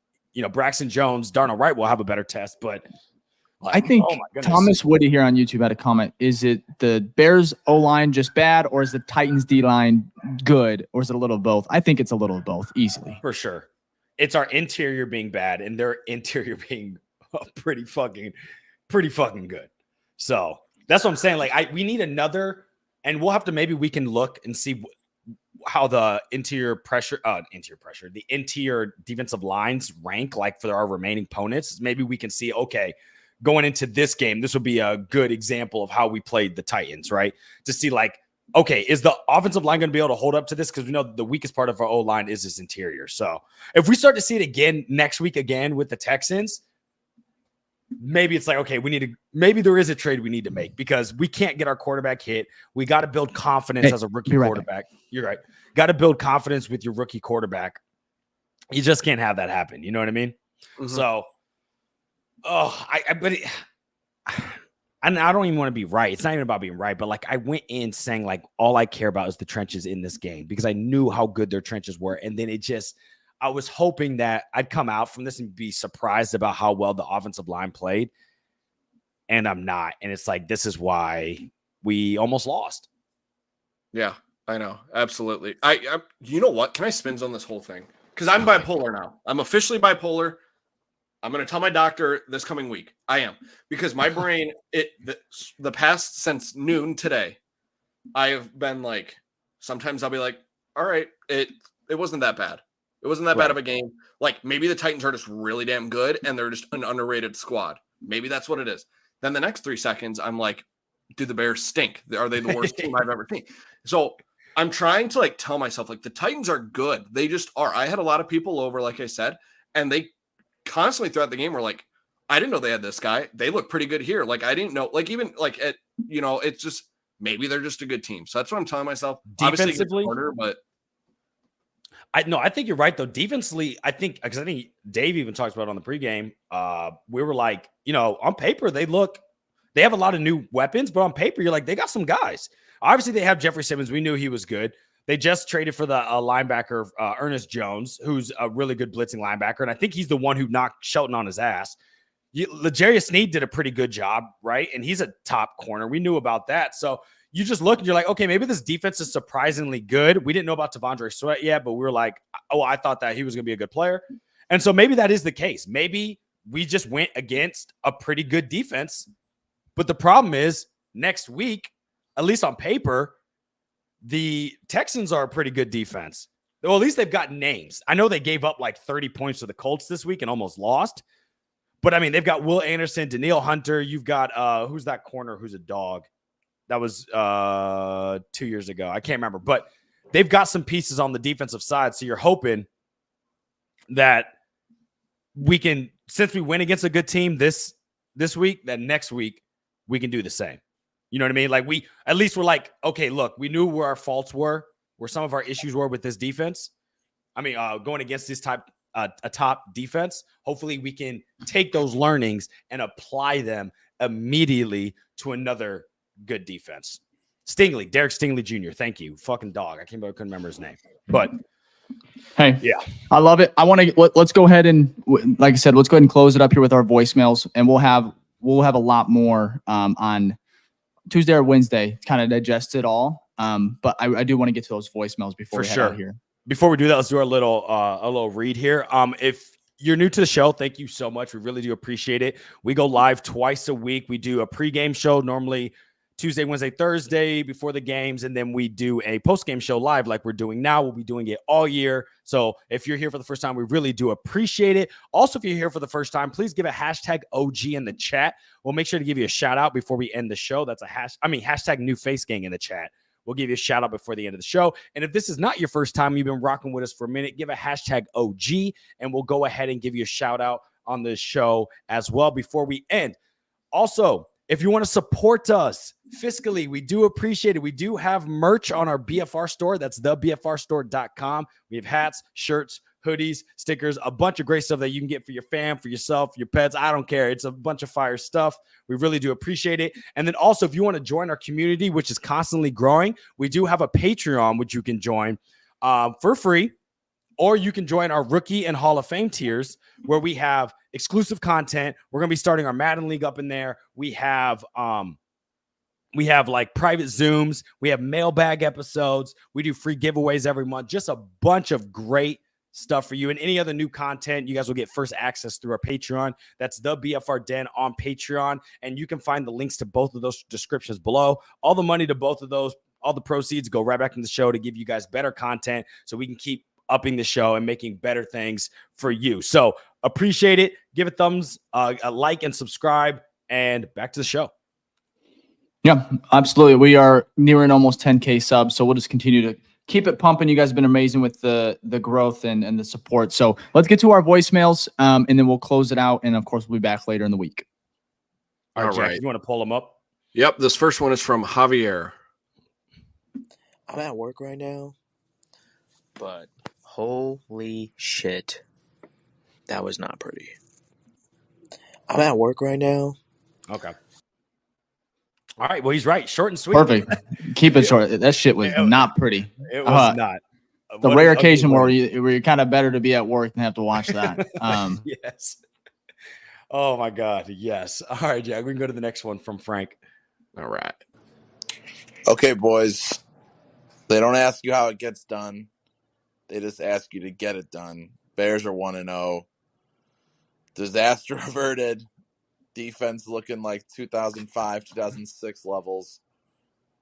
Braxton Jones, Darnell Wright will have a better test, but I think Thomas Woody here on YouTube had a comment. Is it the Bears O-line just bad, or is the Titans D-line good, or is it a little of both? I think it's a little of both, easily. For sure. It's our interior being bad and their interior being pretty fucking good. So that's what I'm saying. Like we need another, and we'll have to, maybe we can look and see how the interior defensive lines rank like for our remaining opponents. Maybe we can see, okay, going into this game, this would be a good example of how we played the Titans, right? To see like, okay, is the offensive line going to be able to hold up to this? Because we know the weakest part of our O-line is this interior. So if we start to see it again next week again with the Texans, maybe it's like, okay, maybe there is a trade we need to make because we can't get our quarterback hit. We got to build confidence as a rookie quarterback. You're right. Got to build confidence with your rookie quarterback. You just can't have that happen. You know what I mean? So, and I don't even want to be right. It's not even about being right, but like I went in saying like all I care about is the trenches in this game because I knew how good their trenches were. And then I was hoping that I'd come out from this and be surprised about how well the offensive line played. And I'm not. And it's like, this is why we almost lost. Yeah, I know. Absolutely. I you know what? Can I spins on this whole thing? Because I'm bipolar now. I'm officially bipolar. I'm going to tell my doctor this coming week. I am. Because my brain, the past since noon today, I have been like, sometimes I'll be like, all right, it wasn't that bad. It wasn't that bad of a game. Like, maybe the Titans are just really damn good, and they're just an underrated squad. Maybe that's what it is. Then the next 3 seconds, I'm like, do the Bears stink? Are they the worst team I've ever seen? So I'm trying to, like, tell myself, like, the Titans are good. They just are. I had a lot of people over, like I said, and they constantly throughout the game were like, I didn't know they had this guy. They look pretty good here. Like, I didn't know, like, even like at, it's just, maybe they're just a good team. So that's what I'm telling myself. Defensively, harder, but I think you're right though. Defensively, I think Dave even talks about it on the pregame. We were like, on paper, they have a lot of new weapons, but on paper, you're like, they got some guys. Obviously they have Jeffrey Simmons. We knew he was good. They just traded for the linebacker, Ernest Jones, who's a really good blitzing linebacker. And I think he's the one who knocked Shelton on his ass. L'Jarius Sneed did a pretty good job, right? And he's a top corner. We knew about that. So you just look and you're like, okay, maybe this defense is surprisingly good. We didn't know about T'Vondre Sweat yet, but we were like, oh, I thought that he was going to be a good player. And so maybe that is the case. Maybe we just went against a pretty good defense. But the problem is next week, at least on paper, the Texans are a pretty good defense. Well, at least they've got names. I know they gave up like 30 points to the Colts this week and almost lost. But, I mean, they've got Will Anderson, Danielle Hunter. You've got who's that corner who's a dog? That was 2 years ago. I can't remember. But they've got some pieces on the defensive side. So you're hoping that we can, since we win against a good team this week, that next week we can do the same. You know what I mean? Like at least we're like, okay, look, we knew where our faults were, where some of our issues were with this defense. I mean, going against this a top defense. Hopefully we can take those learnings and apply them immediately to another good defense. Derek Stingley Jr. Thank you. Fucking dog. I couldn't remember his name, but hey, yeah, I love it. Let's go ahead and, like I said, let's go ahead and close it up here with our voicemails, and we'll have a lot more on Tuesday or Wednesday, kind of digest it all. But I do want to get to those voicemails before we head out here. Before we do that, let's do a little read here. If you're new to the show, thank you so much. We really do appreciate it. We go live twice a week. We do a pregame show, normally Tuesday, Wednesday, Thursday before the games, and then we do a postgame show live like we're doing now. We'll be doing it all year. So if you're here for the first time, we really do appreciate it. Also, if you're here for the first time, please give a hashtag OG in the chat. We'll make sure to give you a shout out before we end the show. That's hashtag new face gang in the chat. We'll give you a shout out before the end of the show. And if this is not your first time, you've been rocking with us for a minute, give a hashtag OG, and we'll go ahead and give you a shout out on the show as well before we end. Also, if you want to support us fiscally, we do appreciate it. We do have merch on our BFR store. That's thebfrstore.com. We have hats, shirts, hoodies, stickers, a bunch of great stuff that you can get for your fam, for yourself, your pets. I don't care. It's a bunch of fire stuff. We really do appreciate it. And then also, if you want to join our community, which is constantly growing, we do have a Patreon, which you can join for free. Or you can join our rookie and Hall of Fame tiers where we have exclusive content. We're going to be starting our Madden League up in there. We have like private Zooms. We have mailbag episodes. We do free giveaways every month. Just a bunch of great stuff for you. And any other new content, you guys will get first access through our Patreon. That's the BFR Den on Patreon. And you can find the links to both of those descriptions below. All the money to both of those, all the proceeds go right back into the show to give you guys better content so we can keep upping the show and making better things for you. So appreciate it. Give a thumbs, a like and subscribe, and back to the show. Yeah, absolutely. We are nearing almost 10K subs, so we'll just continue to keep it pumping. You guys have been amazing with the growth and the support. So let's get to our voicemails, and then we'll close it out. And of course, we'll be back later in the week. All right, Jack, you want to pull them up? Yep. This first one is from Javier. I'm at work right now, but holy shit, that was not pretty. I'm at work right now. Okay. All right. Well, he's right. Short and sweet. Perfect. Keep it short. That shit was not pretty. It was not. The rare occasion where you're kind of better to be at work than have to watch that. Yes. Oh, my God. Yes. All right, Jack. We can go to the next one from Frank. All right. Okay, boys. They don't ask you how it gets done. They just ask you to get it done. Bears are 1-0. Disaster averted. Defense looking like 2005, 2006 levels.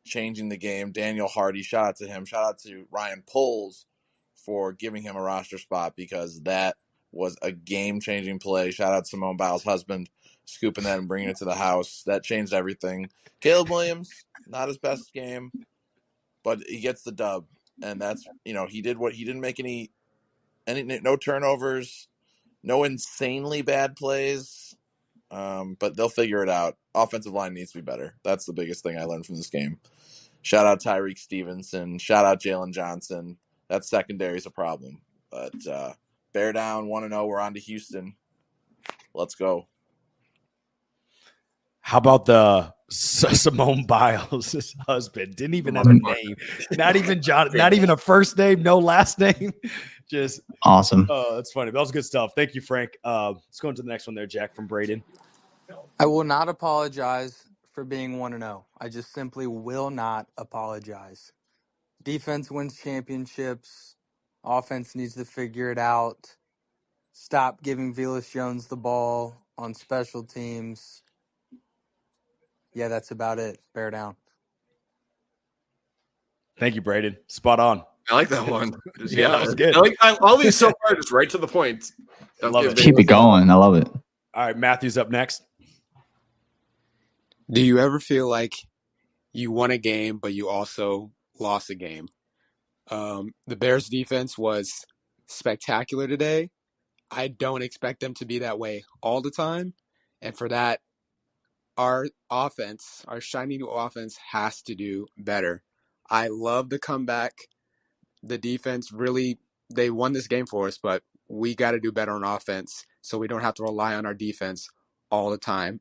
Changing the game. Daniel Hardy, shout out to him. Shout out to Ryan Poles for giving him a roster spot because that was a game-changing play. Shout out to Simone Biles' husband, scooping that and bringing it to the house. That changed everything. Caleb Williams, not his best game, but he gets the dub. And that's, he didn't make any no turnovers, no insanely bad plays, but they'll figure it out. Offensive line needs to be better. That's the biggest thing I learned from this game. Shout out Tyreek Stevenson. Shout out Jalen Johnson. That secondary is a problem. But bear down, 1-0. We're on to Houston. Let's go. How about the Simone Biles' husband? Didn't even have a name. Not even John. Not even a first name. No last name. Just awesome. Oh, that's funny. That was good stuff. Thank you, Frank. Let's go into the next one there, Jack, from Braden. I will not apologize for being 1-0. I just simply will not apologize. Defense wins championships. Offense needs to figure it out. Stop giving Velus Jones the ball on special teams. Yeah, that's about it. Bear down. Thank you, Braden. Spot on. I like that one. Yeah, that was good. I like all these so far, just right to the point. Love it. Keep it going. I love it. All right, Matthew's up next. Do you ever feel like you won a game, but you also lost a game? The Bears defense was spectacular today. I don't expect them to be that way all the time. And for that, our offense, our shiny new offense, has to do better. I love the comeback. The defense really, they won this game for us, but we got to do better on offense so we don't have to rely on our defense all the time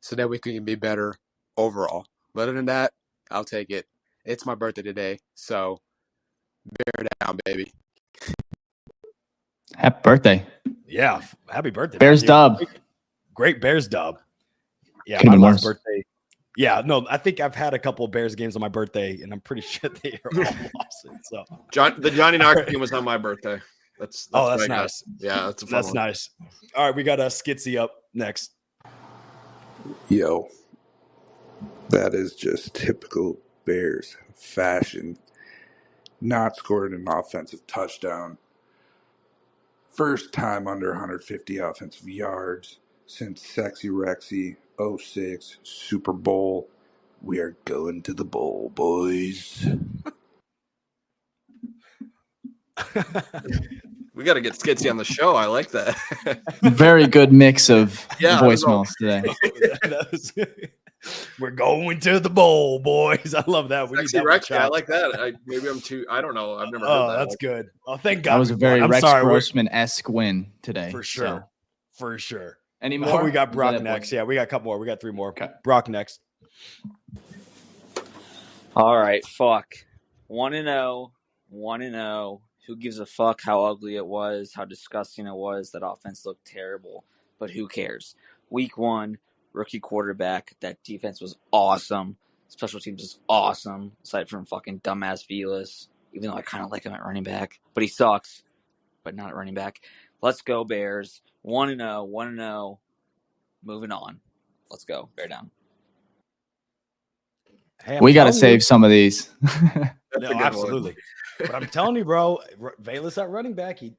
so that we can be better overall. But other than that, I'll take it. It's my birthday today, so bear down, baby. Happy birthday. Yeah, happy birthday. Bears Matthew. dub. Great Bears dub. Yeah, Could've my been last worse. birthday. Yeah, no, I think I've had a couple of Bears games on my birthday, and I'm pretty sure they are all lost. So The Johnny Knox game was on my birthday. That's that's nice. Yeah, that's a fun one. Nice. All right, we got Skitsy up next. Yo, that is just typical Bears fashion. Not scored an offensive touchdown. First time under 150 offensive yards since Sexy Rexy 06 Super Bowl. We are going to the bowl, boys. We got to get Skitsy on the show. I like that. Very good mix of Yeah, voicemails today. We're going to the bowl, boys. I love that. We need Sexy that Rex. one Yeah, I shot. like that. Maybe I'm too. I don't know. I've never heard Oh, that. that's good. Oh, thank God. That was a we very won. I'm Rex sorry. Grossman-esque win today. For sure. So. For sure. Any Oh, more? we got Is Brock that it, next. boys? Yeah, we got a couple more. We got 3 more. Okay. Brock next. All right, fuck. 1-0, 1-0. Who gives a fuck how ugly it was, how disgusting it was? That offense looked terrible, but who cares? Week 1, rookie quarterback. That defense was awesome. Special teams was awesome, aside from fucking dumbass Velas, even though I kind of like him at running back. But he sucks, but not at running back. Let's go, Bears. 1-0, 1-0. Moving on. Let's go. Bear down. Hey, I'm We got to telling you. save some of these. That's a No, good absolutely. But I'm telling you, bro, Velas at running back, he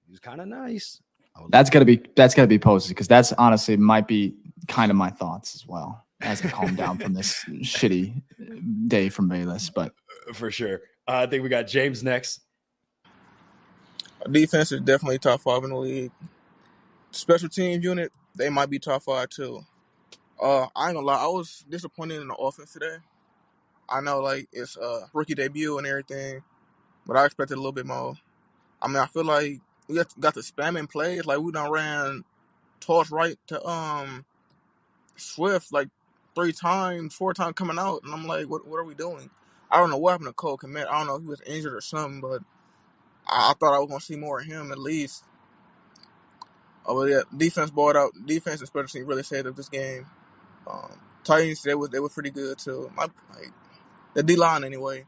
was kind of nice. That's gotta be posted because that's honestly might be kind of my thoughts as well as I calm down from this shitty day from Bayless. But for sure. I think we got James next. Defense is definitely top 5 in the league. Special teams unit, they might be top 5 too. I ain't gonna lie, I was disappointed in the offense today. I know like it's rookie debut and everything, but I expected a little bit more. I mean, I feel like we got the spamming plays. Like we done ran toss right to Swift like 3 times, 4 times coming out, and I'm like, what are we doing? I don't know what happened to Cole Kmet. I don't know if he was injured or something, but I thought I was gonna see more of him at least. Oh, but yeah, defense bought out. Defense and special teams really saved up this game. Titans, they was pretty good too. The D line anyway.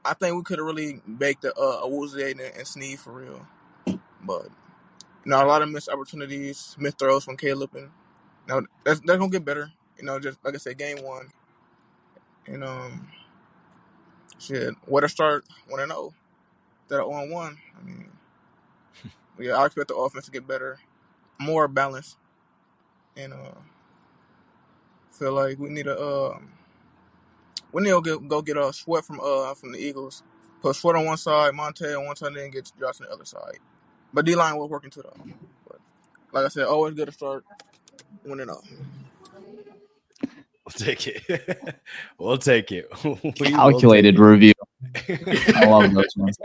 I think we could have really baked Awuzie and Sneed for real, but a lot of missed opportunities, missed throws from Caleb, and that's gonna get better. Just like I said, game 1, and shit, where to start 1-0, that 0-1. I mean, yeah, I expect the offense to get better, more balanced, and feel like we need to go get a Sweat from the Eagles. Put Sweat on one side, Monte on one side, and then get Josh on the other side. But D-line was working too, though. But like I said, always good to start 1-0. We'll take it. We'll take it. calculated review. I love those ones.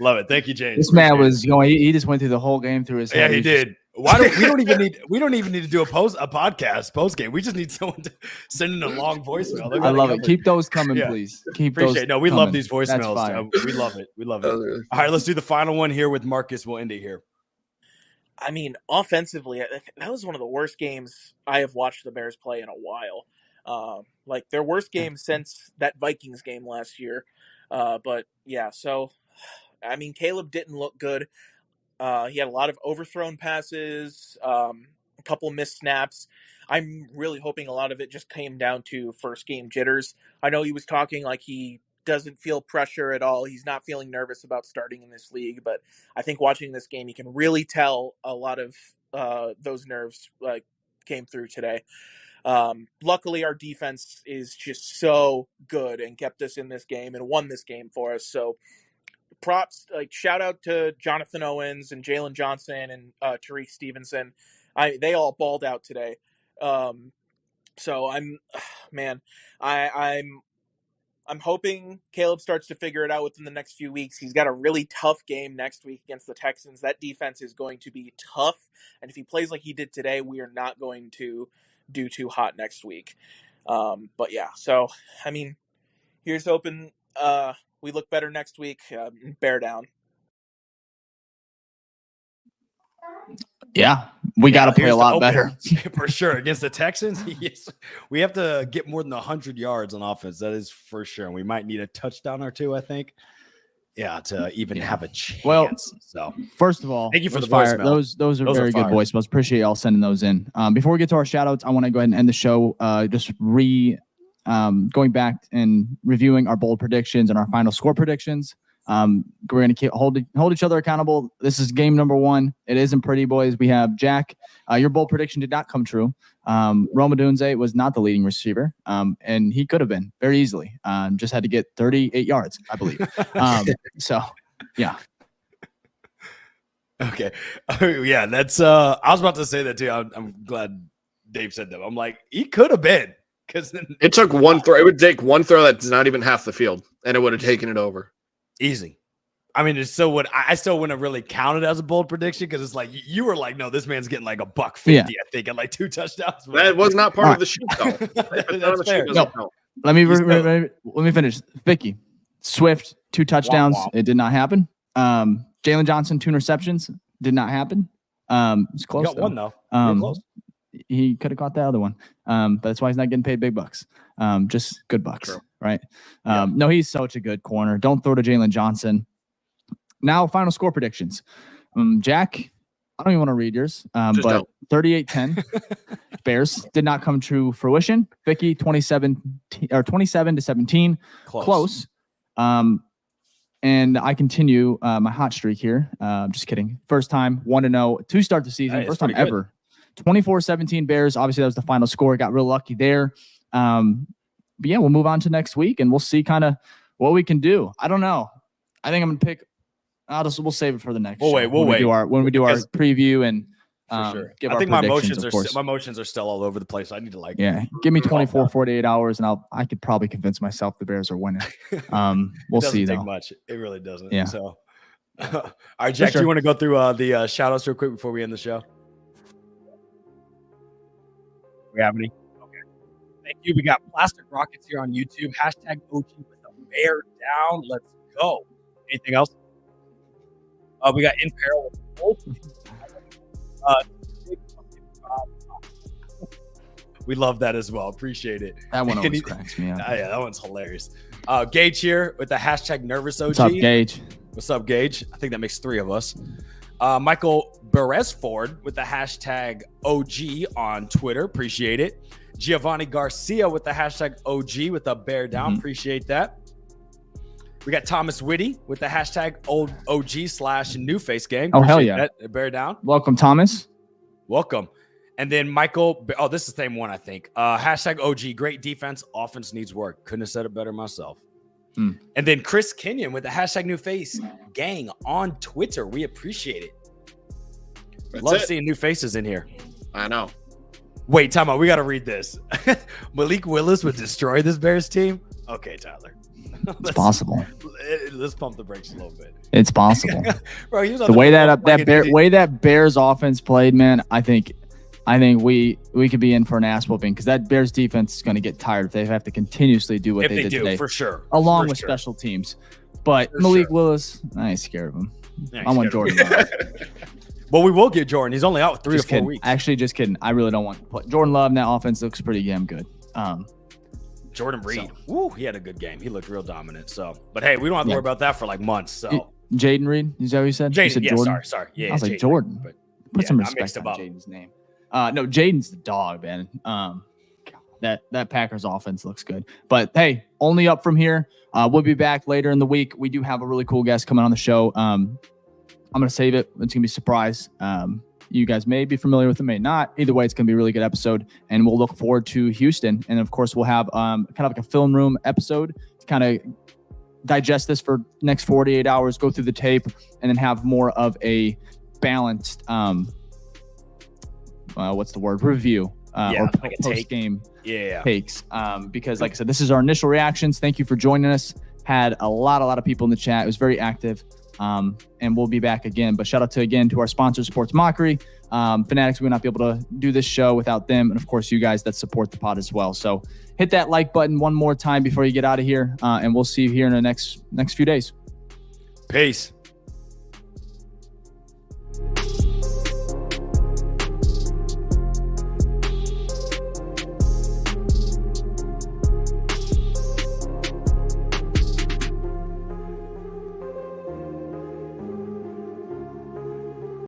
Love it. Thank you, James. This man was going. He just went through the whole game through his head. Yeah, he did. We don't even need to do a podcast post game. We just need someone to send in a long voicemail. I love it. Keep those coming, Yeah. please. Keep Appreciate those. it. No, we coming. love these voicemails. We love it. We love it. All right, let's do the final one here with Marcus. We'll end it here. I mean, offensively, that was one of the worst games I have watched the Bears play in a while. Like their worst game since that Vikings game last year. But yeah, so I mean, Caleb didn't look good. He had a lot of overthrown passes, a couple missed snaps. I'm really hoping a lot of it just came down to first game jitters. I know he was talking like he doesn't feel pressure at all. He's not feeling nervous about starting in this league, but I think watching this game, you can really tell a lot of those nerves came through today. Luckily, our defense is just so good and kept us in this game and won this game for us. So props, shout out to Jonathan Owens and Jalen Johnson and Tariq Stevenson. They all balled out today. So I'm hoping Caleb starts to figure it out within the next few weeks. He's got a really tough game next week against the Texans. That defense is going to be tough. And if he plays like he did today, we are not going to do too hot next week. But yeah, so, I mean, here's hoping we look better next week. Bear down. Yeah, we got to play a lot better. For sure. Against the Texans, yes, we have to get more than 100 yards on offense. That is for sure. We might need a touchdown or two, I think. Yeah, to even have a chance. Well, so first of all, thank you for the fire. voicemail. Those are very good voicemails. Appreciate y'all sending those in. Before we get to our shout outs, I want to go ahead and end the show. Going back and reviewing our bold predictions and our final score predictions. We're going to hold each other accountable. This is game number 1. It isn't pretty, boys. We have Jack. Your bold prediction did not come true. Roma Dunze was not the leading receiver, and he could have been very easily. Just had to get 38 yards, I believe. So, yeah. Okay. Yeah, that's I was about to say that too. I'm glad Dave said that. I'm like, he could have been, because it took one throw. It would take one throw that's not even half the field, and it would have taken it over. Easy. I mean, it still would. I still wouldn't have really counted as a bold prediction, because it's like you were like, no, this man's getting like $150, I think, and like 2 touchdowns. That was not part of the sheet, though. That's fair. No. Let me finish. Vicky, Swift, 2 touchdowns. Wow. It did not happen. Jalen Johnson, 2 interceptions. Did not happen. It's close. He got one though. Close. He could have caught the other one. But that's why he's not getting paid big bucks. Just good bucks, True. right? No, he's such a good corner. Don't throw to Jalen Johnson. Now, final score predictions. Jack, I don't even want to read yours, but 38-10. Bears did not come to fruition. Vicky, 27-17. Close. And I continue my hot streak here. Just kidding. First time 1-0 to start the season. Hey, first time ever. 24-17 Bears. Obviously, that was the final score. Got real lucky there. But yeah, we'll move on to next week, and we'll see kind of what we can do. I don't know. I think I'm gonna pick. We'll save it for the next. We'll wait. We'll wait when we do our preview and give I our think my predictions, emotions are still all over the place. I need to give me 24, 48 hours, and I could probably convince myself the Bears are winning. We'll see though. Take much. It really doesn't. Yeah. So, all right, Jack, do you want to go through the shout outs real quick before we end the show? We have any? Okay. Thank you. We got Plastic Rockets here on YouTube. Hashtag OG with the bear down. Let's go. Anything else? We got In Peril with Bolt. We love that as well. Appreciate it. That one always cracks me up. Yeah, that one's hilarious. Gage here with the hashtag Nervous OG. What's up, Gage? What's up, Gage? I think that makes 3 of us. Michael Beresford with the hashtag OG on Twitter. Appreciate it. Giovanni Garcia with the hashtag OG with a bear down. Appreciate that. We got Thomas Whitty with the hashtag old OG/New Face Gang. Oh, hell yeah. Bear down. Welcome, Thomas. Welcome. And then Michael, this is the same one, I think. Hashtag OG, great defense, offense needs work. Couldn't have said it better myself. And then Chris Kenyon with the hashtag New Face Gang on Twitter. We appreciate it. Love seeing new faces in here. I know. Wait, time out. We got to read this. Malik Willis would destroy this Bears team. Okay, Tyler. It's possible. Let's pump the brakes a little bit. It's possible. Bro, he was on the way that Bears offense played, man, I think we could be in for an ass whooping, because that Bears defense is going to get tired if they have to continuously do what they did today. For sure. Along with special teams. But Malik Willis, I ain't scared of him. I want Jordan Love. Well, we will get Jordan. He's only out 3 or 4 weeks. Actually, just kidding. I really don't want Jordan Love. And that offense looks pretty damn good. Jordan Reed. Woo, he had a good game. He looked real dominant. So, but hey, we don't have to worry about that for like months. So, Jaden Reed, is that what you said? Jaden, yeah, Jordan? Sorry. Yeah, I was like Jordan. But put some respect on Jaden's name. No, Jaden's the dog, man. That Packers offense looks good. But hey, only up from here. We'll be back later in the week. We do have a really cool guest coming on the show. I'm gonna save it. It's gonna be a surprise. You guys may be familiar with it, may not. Either way, it's going to be a really good episode, and we'll look forward to Houston. And of course, we'll have kind of like a film room episode to kind of digest this for next 48 hours, go through the tape, and then have more of a balanced, review or like post-game takes. Because like I said, this is our initial reactions. Thank you for joining us. Had a lot of people in the chat. It was very active. And we'll be back again. But shout out to our sponsor, Sports Mockery. Fanatics, we would not be able to do this show without them. And of course, you guys that support the pod as well. So hit that like button one more time before you get out of here. And we'll see you here in the next few days. Peace.